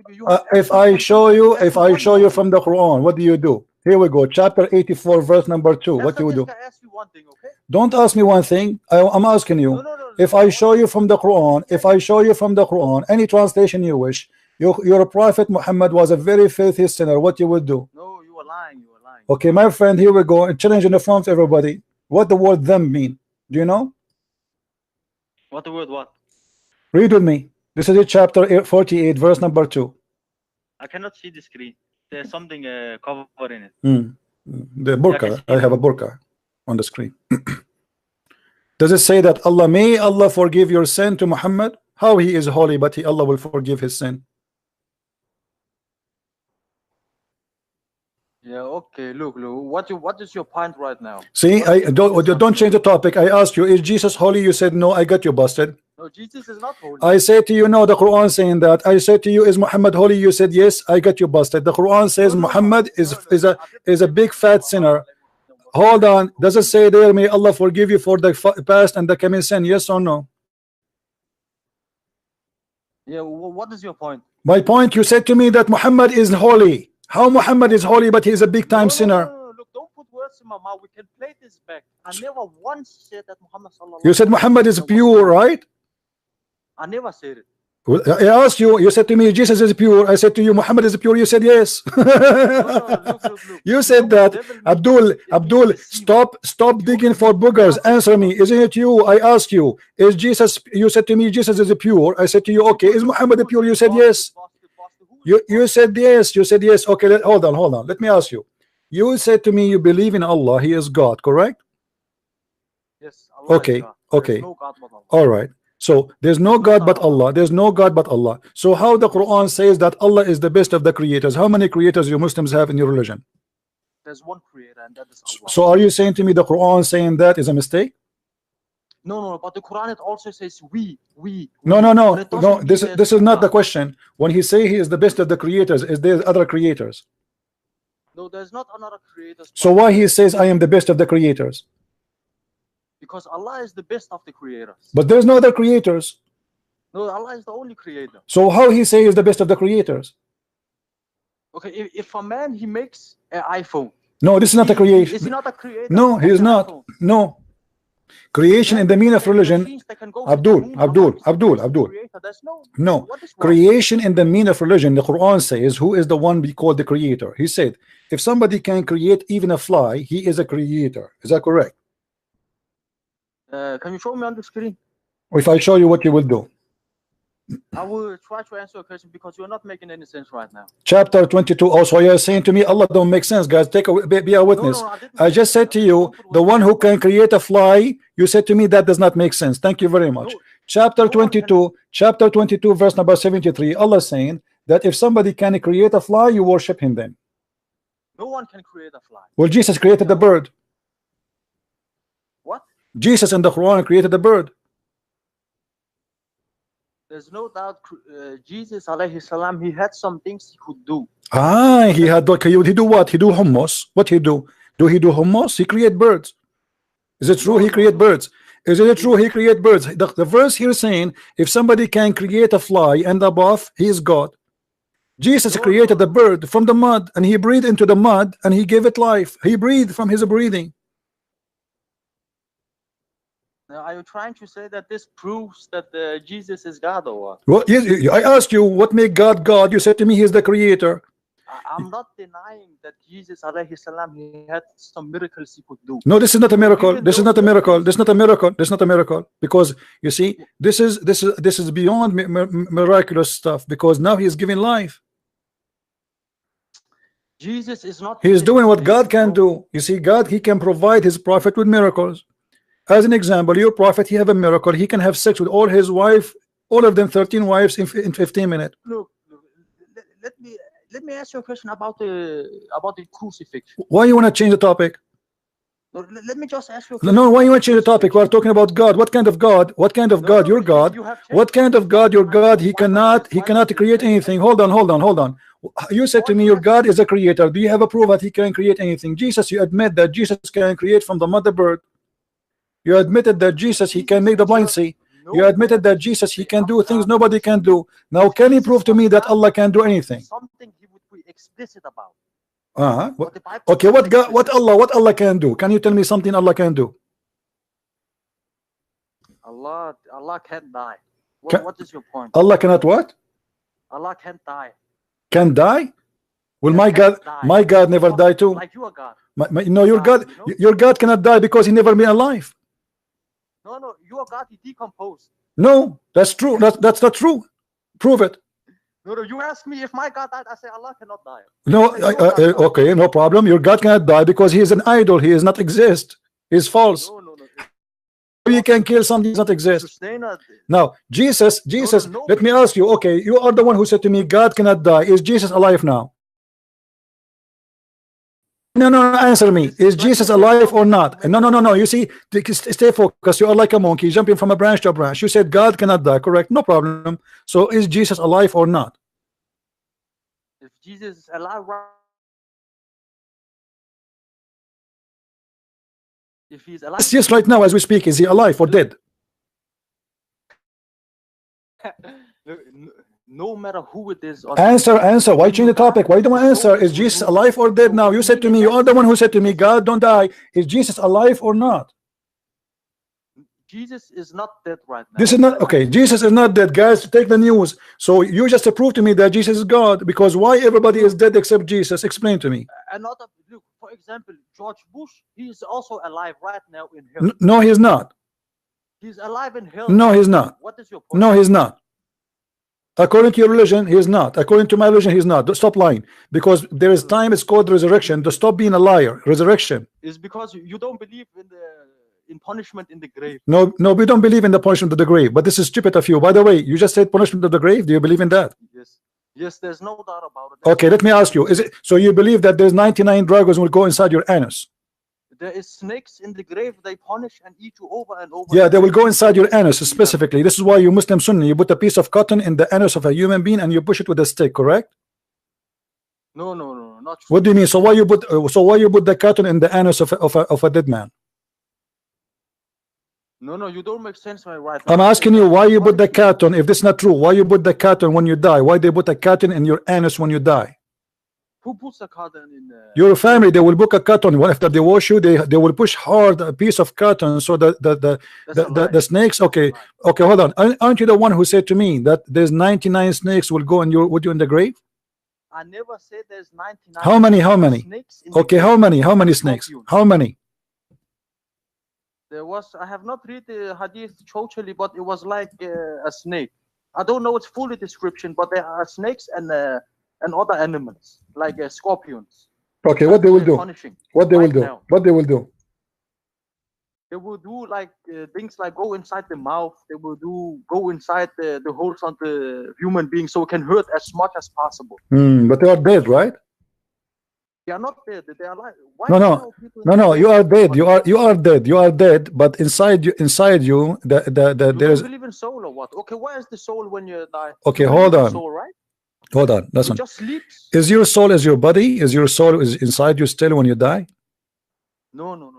You have if I show you, if I show you from the Quran, what do you do? Here we go, chapter 84, verse number 2. What do you do? Ask you one thing, okay? Don't ask me one thing. I'm asking you. If I show you from the Quran, if I show you from the Quran, any translation you wish, your prophet Muhammad was a very filthy sinner, what you would do? No, you are lying. You are lying. Okay, my friend, here we go. A challenge in the front of everybody. What the word them mean? Do you know? What the word what? Read with me. This is chapter 48, verse number 2. I cannot see the screen. There's something covered in it. The burqa. I have a burqa on the screen. Does it say that may Allah forgive your sin to Muhammad? How he is holy, but Allah will forgive his sin? Yeah, okay. Look. What is your point right now? See, don't change the topic. I asked you, is Jesus holy? You said no. I got you busted. No, Jesus is not holy. I said to you, no, the Quran saying that. I said to you, is Muhammad holy? You said yes. I got you busted. The Quran says Muhammad is a big fat sinner. Hold on. Does it say there, may Allah forgive you for the past and the coming sin? Yes or no? Yeah. What is your point? My point, you said to me that Muhammad is holy. How Muhammad is holy, but he is a big time sinner? No, look, don't put words in my mouth. We can play this back. I never once said that Muhammad sallallahu. You said Muhammad is pure, right? I never said it. I asked you, you said to me Jesus is pure. I said to you Muhammad is pure. You said yes. Look. You said that. Abdul, stop digging for boogers. Answer me. Isn't it you? I asked you, is Jesus? You said to me Jesus is pure. I said to you, okay, is Muhammad pure? You said yes. You said yes. You said yes. Okay, hold on. Let me ask you. You said to me you believe in Allah. He is God, correct? Yes. Allah okay. Is God. Okay. No God but Allah. All right. So there's no God but Allah. There's no God but Allah. So how the Quran says that Allah is the best of the creators? How many creators you Muslims have in your religion? There's one creator, and that is Allah. So are you saying to me the Quran saying that is a mistake? No. But the Quran it also says we. No. This is not the question. When he say he is the best of the creators, is there other creators? No, there's not another creator. So why he says I am the best of the creators? Because Allah is the best of the creators. But there's no other creators. No, Allah is the only creator. So how he say he is the best of the creators? Okay, if a man he makes an iPhone. No, this is not a creation. Is he not a creator? No, he is not. iPhone? No. Creation in the meaning of religion. Abdul. No. Creation in the meaning of religion. The Quran says, who is the one we call the creator? He said, if somebody can create even a fly, he is a creator. Is that correct? Can you show me on the screen? If I show you, what you will do? I will try to answer a question because you're not making any sense right now. Chapter 22. Also, you're saying to me, Allah don't make sense, guys. Be a witness. No, I just said to you, the one who can create a fly. You said to me that does not make sense. Thank you very much. Chapter 22. Chapter 22, verse number 73. Allah saying that if somebody can create a fly, you worship him then. No one can create a fly. Well, Jesus created the bird. What? Jesus in the Quran created the bird. There's no doubt Jesus alayhi salam, he had some things he could do. He had, okay, he do what? He do hummus. What he do? Do he do hummus? He create birds. Is it true he create birds? Is it true he create birds? The verse here saying, if somebody can create a fly and above, he is God. Jesus created the bird from the mud, and he breathed into the mud, and he gave it life. He breathed from his breathing. Now, are you trying to say that this proves that Jesus is God or what? Well, yes, I asked you what make God God. You said to me he is the creator. I'm not denying that Jesus alayhi salam, he had some miracles he could do. No, this is not a miracle. This is not a miracle. This is not a miracle. This is not a miracle. Because you see, this is beyond miraculous stuff. Because now he is giving life. Jesus is not. He is doing what God can do. You see, God, he can provide his prophet with miracles. As an example, your prophet, he have a miracle. He can have sex with all his wife, all of them 13 wives in 15 minutes. Look, let me ask you a question about the crucifixion. Why you want to change the topic? No, let me just ask you a question. No, why you want to change the topic? We are talking about God. What kind of God? What kind of God? Your God. What kind of God? Your God. He cannot create anything. Hold on. You said to me your God is a creator. Do you have a proof that he can create anything? Jesus, you admit that Jesus can create from the mother bird. You admitted that Jesus, he can make the blind see. You admitted that Jesus, he can do things nobody can do. Now, can you prove to me that Allah can do anything? Something he would be explicit about. Okay, what Allah can do? Can you tell me something Allah can do? Allah can't die. What is your point? Allah cannot what? Allah can't die. Can die? Well, my God never died too. Like your God. No, your God cannot die because he never been alive. No, your God, he decomposed. No, that's true. That's not true. Prove it. No, you ask me if my God died, I say Allah cannot die. No, okay, no problem. Your God cannot die because he is an idol. He does not exist. He is false. No. You can kill something that does not exist. Now, Jesus, let me ask you, okay, you are the one who said to me, God cannot die. Is Jesus alive now? No, answer me. Is Jesus alive or not? No. You see, stay focused. You are like a monkey jumping from a branch to a branch. You said God cannot die, correct? No problem. So is Jesus alive or not? If Jesus is alive, if he's alive, yes, right now as we speak, is he alive or dead? No matter who it is. Answer. Why change the topic? Why don't I answer? Is Jesus alive or dead now? You said to me, you are the one who said to me, God don't die. Is Jesus alive or not? Jesus is not dead right now. This is not okay. Jesus is not dead, guys. Take the news. So you just prove to me that Jesus is God, because why everybody is dead except Jesus? Explain to me. Another look, for example, George Bush, he is also alive right now in hell. No, he's not. He's alive in hell. No, he's not. What is your point? No, he's not. According to your religion, he is not. According to my religion, he is not. Stop lying. Because there is time, it's called resurrection. To stop being a liar. Resurrection. It's because you don't believe in punishment in the grave. No, we don't believe in the punishment of the grave. But this is stupid of you. By the way, you just said punishment of the grave. Do you believe in that? Yes, there's no doubt about it. Okay, let me ask you. Is it so you believe that there's 99 dragons will go inside your anus? There is snakes in the grave. They punish and eat you over and over. Yeah, they will go inside your anus specifically. This is why you Muslim Sunni, you put a piece of cotton in the anus of a human being and you push it with a stick, correct? No, not true. What do you mean? So why you put the cotton in the anus of a dead man? No, you don't make sense right now. I'm asking you why you put the cotton. If this is not true, why you put the cotton when you die? Why they put a cotton in your anus when you die? Who puts a cotton in your family? They will book a cotton. After they wash you, they will push hard a piece of cotton so that the snakes. Okay, hold on. Aren't you the one who said to me that there's 99 snakes will go with you in the grave? I never said there's 99. How many? Okay, how many snakes? How many? There was. I have not read the hadith totally, but it was like a snake. I don't know its full description, but there are snakes and other animals like scorpions. Okay, what they will do? What they will do? What they will do? They will do like things like go inside the mouth. They will go inside the holes on the human being, so it can hurt as much as possible. But they are dead, right? They are not dead. They are alive. No. You are dead. You are dead. You are dead. But inside you, there is. You believe in soul or what? Okay, where is the soul when you die? Okay, hold on. Soul, right? Hold on. Listen. Just sleeps. Is your soul your body? Is your soul inside you still when you die? No.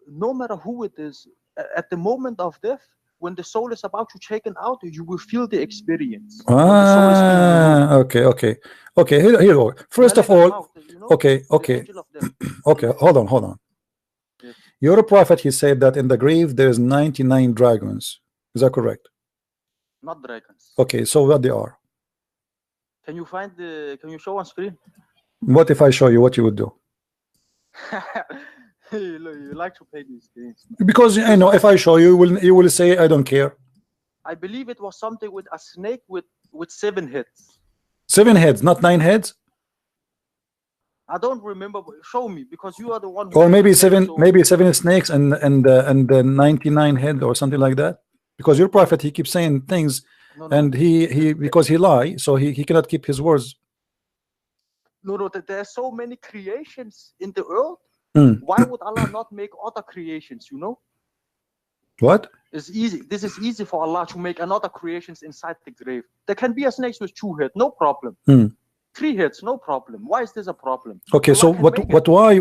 No matter who it is, at the moment of death, when the soul is about to taken out, you will feel the experience. Okay. Here. First of all, okay. Hold on. Yes. Your prophet, he said that in the grave there's 99 dragons. Is that correct? Not dragons. Okay, so what they are? Can you show on screen? What if I show you? What you would do? You like to play these games. Because I know if I show you, you will say I don't care. I believe it was something with a snake with 7 heads. 7 heads, not 9 heads. I don't remember. Show me, because you are the one. Or maybe 7 snakes and 99 head or something like that. Because your prophet, he keeps saying things, and he because he lie, so he cannot keep his words. No. There are so many creations in the earth. Why would Allah not make other creations? What? It's easy. This is easy for Allah to make another creations inside the grave. There can be a snake with 2 heads, no problem. 3 heads, no problem. Why is this a problem? Okay, Allah, so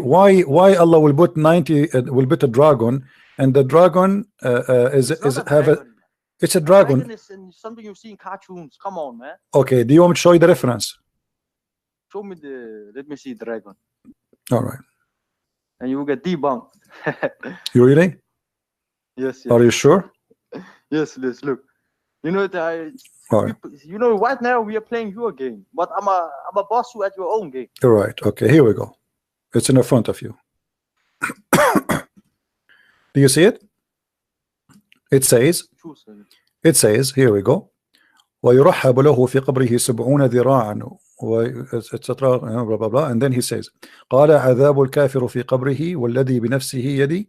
why Allah will put 90 will put a dragon and the dragon is have a. It's a dragon. Dragon is something you see in cartoons. Come on, man. Okay, do you want me to show you the reference? Show me let me see dragon. All right. And you will get debunked. You really? Yes. Are you sure? Yes. Look. You know that Right. you know, right now we are playing your game, but I'm a boss you at your own game. All right. Okay, here we go. It's in the front of you. Do you see it? It says, here we go. ويرحب له في قبره 70 ذراعا etc. blah blah blah, and then he says قال عذاب الكافر في قبره والذي بنفسه يدي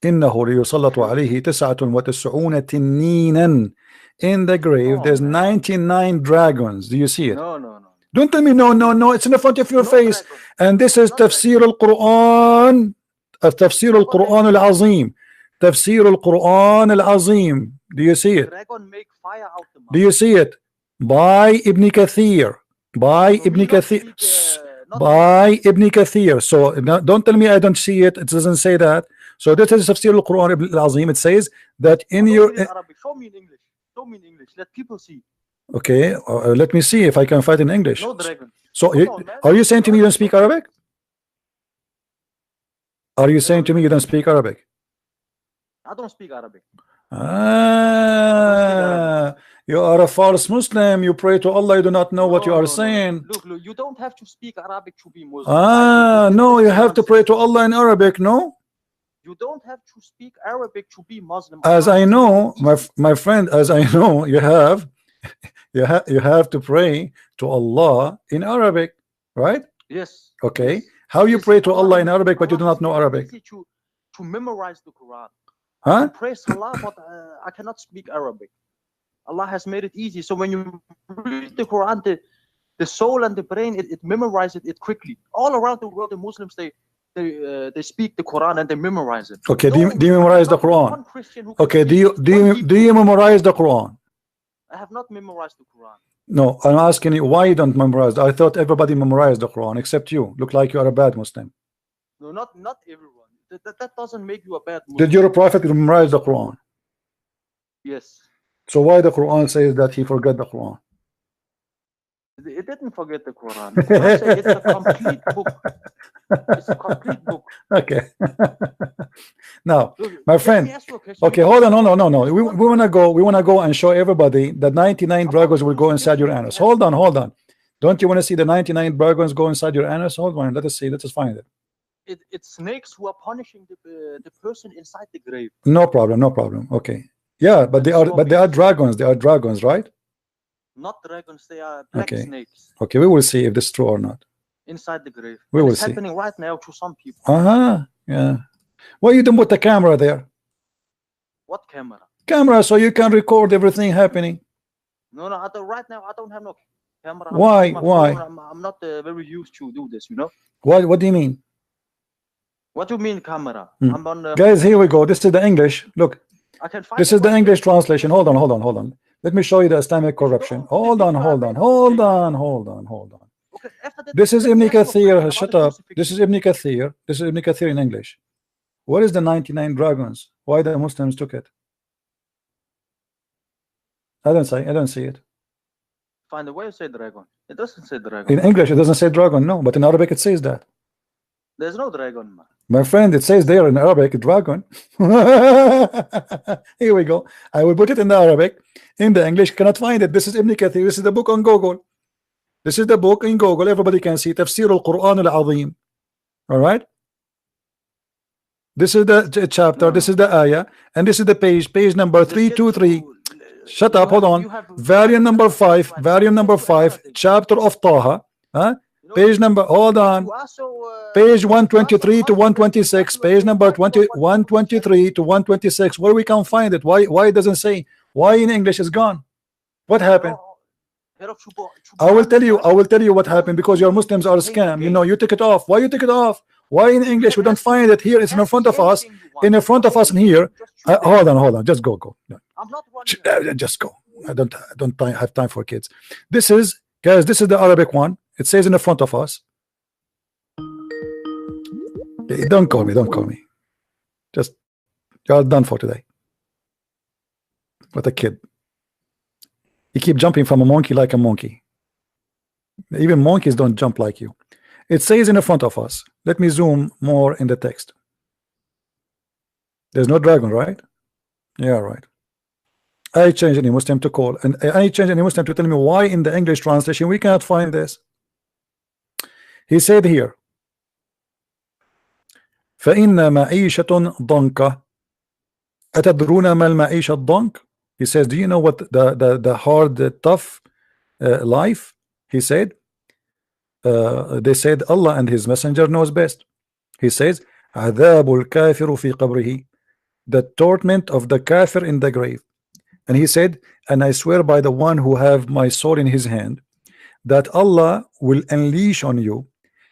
إنه ليسلط عليه 99 تنينا. In the grave there's 99 dragons. Do you see it? No. Don't tell me no, it's in the front of your face. Dragon. And this is تفسير القرآن. تفسير القرآن العظيم. تفسير القرآن العظيم. Do you see it? Dragon make fire out the mouth. Do you see it? By Ibn Kathir. By Ibn Kathir. By Ibn Kathir. So don't tell me I don't see it. It doesn't say that. So this is تفسير القرآن العظيم. It says that in your. Show me in English. Show me in English. Let people see. Okay, let me see if I can fight in English. No dragon. So are you saying to me you don't speak Arabic? Are you saying to me you don't speak Arabic? I don't speak Arabic. You are a false Muslim. You pray to Allah. You do not know what you are saying. Look, you don't have to speak Arabic to be Muslim. No, you have to pray to Allah in Arabic. No. You don't have to speak Arabic to be Muslim. As I know, my friend, as I know, you have to pray to Allah in Arabic, right? Yes. Okay. Yes. How you pray to Allah in Arabic, but you do not know Arabic? To memorize the Quran. Huh? I pray Salah, but I cannot speak Arabic. Allah has made it easy. So when you read the Quran, the soul and the brain, it memorizes it quickly. All around the world, the Muslims, they speak the Quran and they memorize it. Okay, do you memorize the Quran? Okay, do you memorize the Quran? I have not memorized the Quran. No, I'm asking you why you don't memorize. I thought everybody memorized the Quran except you. Look like you are a bad Muslim. No, not everyone. That doesn't make you a bad Muslim. Did your prophet memorize the Quran? Yes. So why the Quran says that he forgot the Quran? It didn't forget the Quran. The Quran says it's a complete book. It's a complete book. Okay. Now, my friend. Okay, hold on. No. We wanna go and show everybody that 99 dragons will go inside your anus. Hold on. Don't you want to see the 99 dragons go inside your anus? Hold on. Let us see. Let us find it. It's snakes who are punishing the person inside the grave. No problem. Okay. Yeah, but they are dragons. They are dragons, right? Not dragons, they are black snakes. Okay, we will see if this is true or not. Inside the grave. We will it's see. Happening right now to some people. Yeah. Why you don't put the camera there? What camera? Camera, so you can record everything happening. No, right now I don't have no camera. Why? I'm not very used to do this, you know. What do you mean? What do you mean camera? I'm on Guys, here we go. This is the English. Look. I can find this is the English translation. Hold on. Let me show you the Islamic corruption. Hold on. Okay, this is Ibn Kathir. Shut up. This is Ibn Kathir. This is Ibn Kathir in English. What is the 99 dragons? Why the Muslims took it? I don't see it. Find the way you say dragon. It doesn't say dragon. In English, it doesn't say dragon, no. But in Arabic, it says that. There's no dragon, man. My friend, it says there in Arabic, dragon. Here we go. I will put it in the Arabic. In the English, cannot find it. This is Ibn Kathir. This is the book on Google. This is the book in Google. Everybody can see Tafsir al-Quran al-Azim. All right. This is the chapter. This is the ayah, and this is the page number 323. Shut up. Hold on. Variant number 5. Chapter of Taha. Page number. Hold on. Page 123 to 126. Page number 123 to 126. Where we can find it? Why it doesn't say? Why in English is gone? What happened? I will tell you what happened, because your Muslims are a scam. You know, you took it off. Why you took it off? Why in English we don't find it here? It's in front of us. In here. Hold on. Just go. No. I'm not running. Just go. I don't have time for kids. This is, guys, this is the Arabic one. It says in the front of us. Don't call me. Just You are done for today. What a kid. You keep jumping from a monkey like a monkey. Even monkeys don't jump like you. It says in the front of us. Let me zoom more in the text. There's no dragon, right? Yeah, right. I change any Muslim to call, and I change any Muslim to tell me why in the English translation we cannot find this. He said here, فإن معيشة ضنكة. أتدرون ما المعيشة الضنك? He says, do you know what the hard, tough life? He said, they said Allah and His Messenger knows best. He says, عذاب الكافر في قبره, the torment of the kafir in the grave. And he said, and I swear by the one who have my soul in his hand, that Allah will unleash on you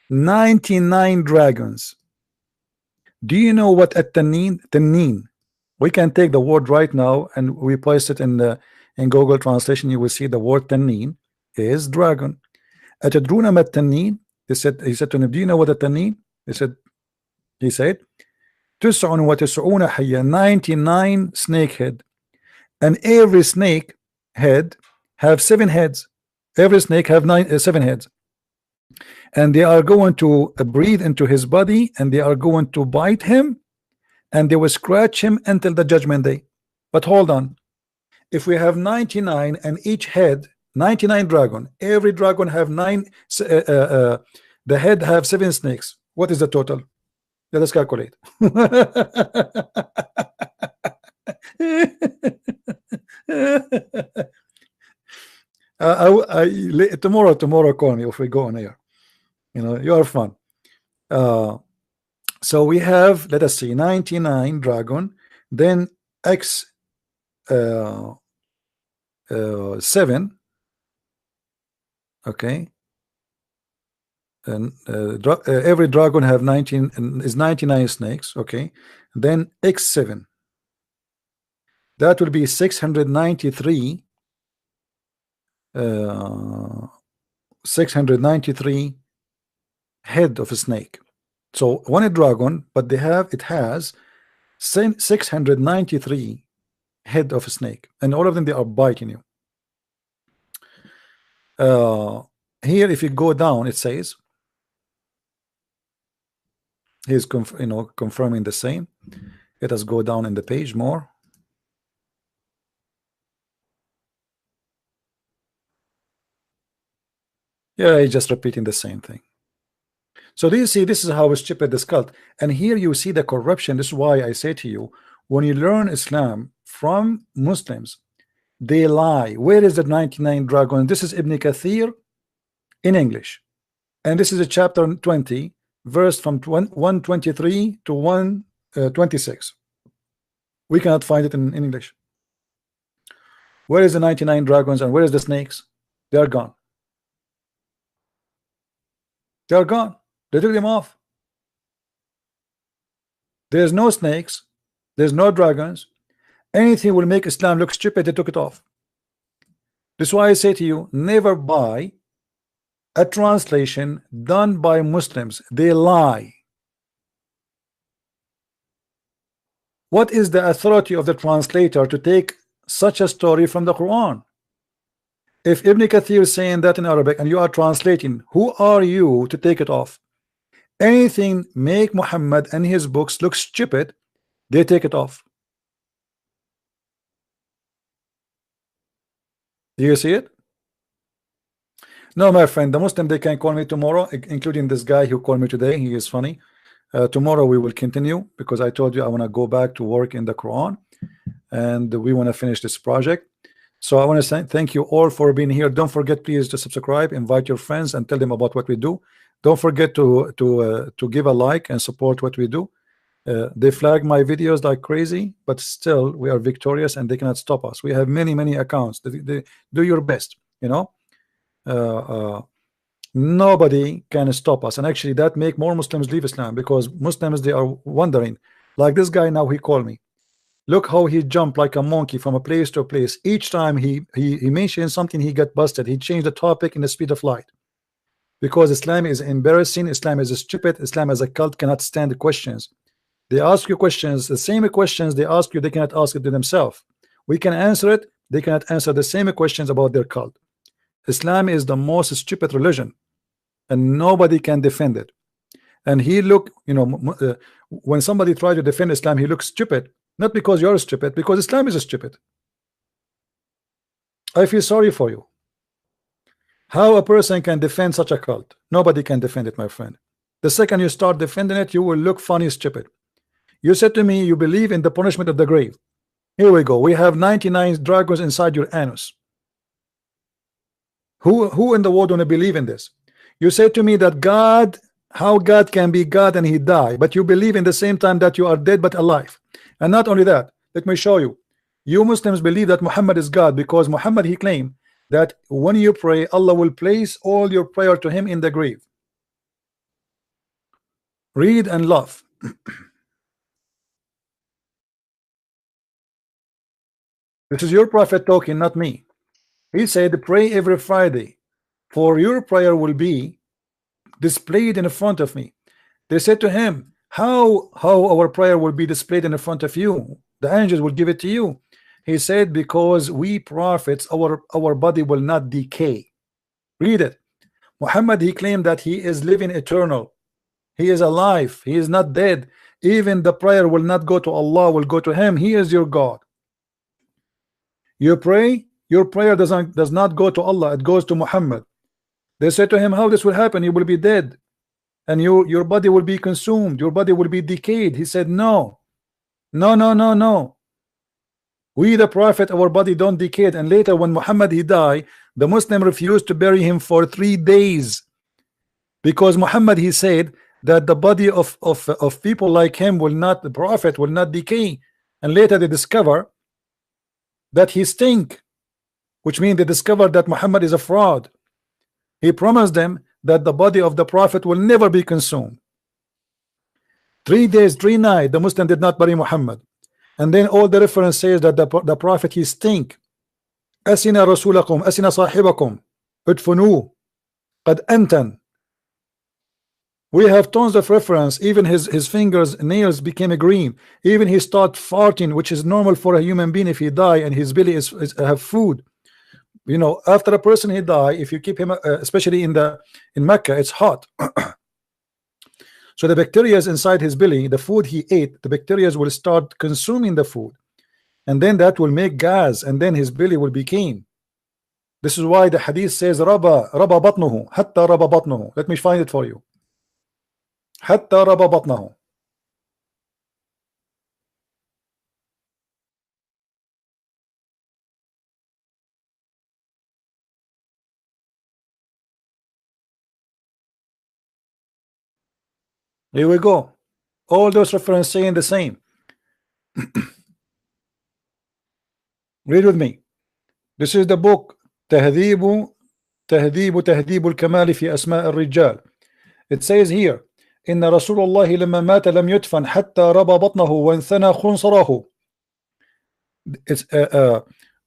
99 dragons. Do you know what at-taneen? Taneen. We can take the word right now and we paste it in Google translation. You will see the word taneen is dragon. Atadruna mat taneen? He said to him, do you know what a taneen? He said, 99 حية, 99 snake head. And every snake head have 7 heads. Every snake have 7 heads. And they are going to breathe into his body, and they are going to bite him, and they will scratch him until the judgment day. But hold on, if we have 99 and each head 99 dragon, every dragon have 9, the head have 7 snakes, what is the total? Let us calculate. Tomorrow call me if we go on air. You know, you are fun. So we have, let us see, 99 dragon, then x 7, okay, and every dragon have 19 is 99 snakes, okay, then x7, that will be 693 693 head of a snake. So one dragon, but it has 693 head of a snake, and all of them, they are biting you. Here if you go down, it says he's confirming the same. Let us go down in the page more. Yeah, he's just repeating the same thing. So do you see, this is how stupid this cult. And here you see the corruption. This is why I say to you, when you learn Islam from Muslims, they lie. Where is the 99 dragon? This is Ibn Kathir in English, and this is a chapter 20, verse from 123 to 126. We cannot find it in English. Where is the 99 dragons and where is the snakes? They are gone. They are gone. They took them off. There's no snakes, there's no dragons. Anything will make Islam look stupid, they took it off. This is why I say to you, never buy a translation done by Muslims. They lie. What is the authority of the translator to take such a story from the Quran? If Ibn Kathir is saying that in Arabic and you are translating, who are you to take it off? Anything make Muhammad and his books look stupid, they take it off. Do you see it? No, my friend, the Muslim, they can call me tomorrow, including this guy who called me today. He is funny. Tomorrow we will continue, because I told you I want to go back to work in the Quran, and we want to finish this project. So I want to say thank you all for being here. Don't forget, please, to subscribe, invite your friends, and tell them about what we do. Don't forget to give a like and support what we do. They flag my videos like crazy, but still we are victorious and they cannot stop us. We have many accounts. They do your best, you know. Nobody can stop us, and actually that make more Muslims leave Islam, because Muslims, they are wondering, like this guy now, he called me. Look how he jumped like a monkey from a place to a place. Each time he mentioned something, he got busted. He changed the topic in the speed of light, because Islam is embarrassing. Islam is stupid. Islam as a cult cannot stand the questions. They ask you questions, the same questions they ask you, they cannot ask it to themselves. We can answer it, they cannot answer the same questions about their cult. Islam is the most stupid religion, and nobody can defend it. And he look, when somebody tries to defend Islam, he looks stupid, not because you're stupid, because Islam is stupid. I feel sorry for you. How a person can defend such a cult? Nobody can defend it, my friend. The second you start defending it, you will look funny, stupid. You said to me you believe in the punishment of the grave. Here we go. We have 99 dragons inside your anus. Who in the world don't believe in this? You said to me that God, how God can be God and he died, but you believe in the same time that you are dead but alive. And not only that, let me show you. You Muslims believe that Muhammad is God because Muhammad, he claimed that when you pray, Allah will place all your prayer to him in the grave. Read and laugh. This is your prophet talking, not me. He said, pray every Friday, for your prayer will be displayed in front of me. They said to him, how our prayer will be displayed in front of you? The angels will give it to you. He said, because we prophets, our body will not decay. Read it. Muhammad, he claimed that he is living eternal. He is alive. He is not dead. Even the prayer will not go to Allah, will go to him. He is your God. You pray, your prayer does not go to Allah, it goes to Muhammad. They said to him, how this will happen? You will be dead, and your body will be consumed, your body will be decayed. He said, no. We the prophet, our body don't decay. And later when Muhammad he died, the Muslim refused to bury him for 3 days, because Muhammad he said that the body of people like him will not, the prophet will not decay. And later they discover that he stink, which means they discovered that Muhammad is a fraud. He promised them that the body of the prophet will never be consumed. 3 days, 3 nights, the Muslim did not bury Muhammad. And then all the reference says that the prophet he stink. Asina rasulakum, asina sahibakum, udfunu, qad antan. We have tons of reference. Even his fingers, nails became green. Even he start farting, which is normal for a human being if he die and his belly is have food. After a person he die, if you keep him, especially in Mecca, it's hot. So the bacteria inside his belly, the food he ate, the bacteria will start consuming the food, and then that will make gas, and then his belly will become. This is why the hadith says raba batnuhu hatta raba batnuhu. Let me find it for you. Hatta raba batnahu. Here we go. All those references saying the same. Read with me. This is the book تهذيب الكمال في أسماء الرجال. It says here, إن رسول الله لما مات لم يدفن حتى ربى بطنه وانثنى خنصره. It's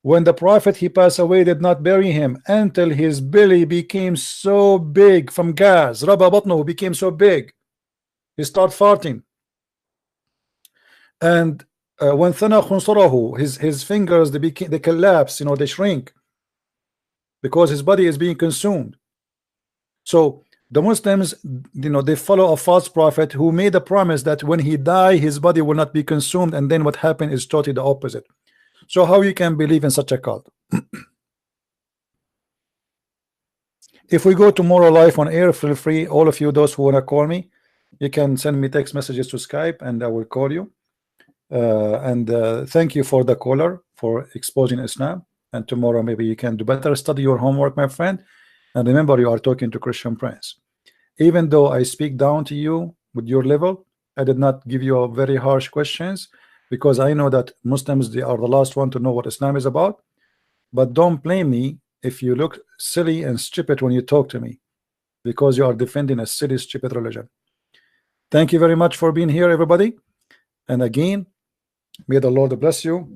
when the prophet he passed away, did not bury him until his belly became so big from gas. ربى بطنه became so big. He start farting. And when thana khunsarahu, his fingers they collapse, they shrink, because his body is being consumed. So the Muslims, they follow a false prophet who made a promise that when he die his body will not be consumed, and then what happened is totally the opposite. So how you can believe in such a cult? If we go tomorrow live on air, feel free, all of you, those who want to call me, you can send me text messages to Skype and I will call you. Thank you for the caller for exposing Islam, and tomorrow maybe you can do better. Study your homework, my friend, and remember you are talking to Christian Prince. Even though I speak down to you with your level, I did not give you a very harsh questions, because I know that Muslims, they are the last one to know what Islam is about. But don't blame me if you look silly and stupid when you talk to me, because you are defending a silly, stupid religion. Thank you very much for being here, everybody. And again, may the Lord bless you,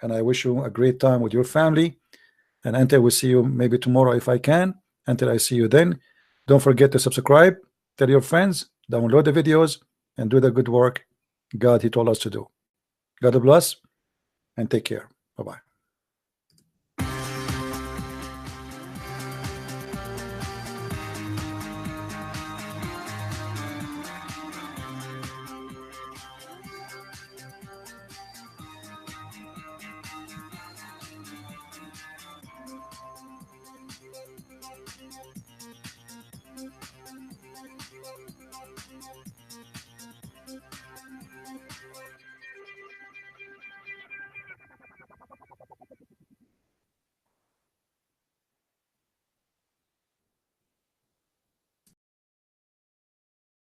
and I wish you a great time with your family. And until we see you maybe tomorrow if I can, until I see you then, don't forget to subscribe, tell your friends, download the videos, and do the good work. God he told us to do. God bless and take care. Bye-bye.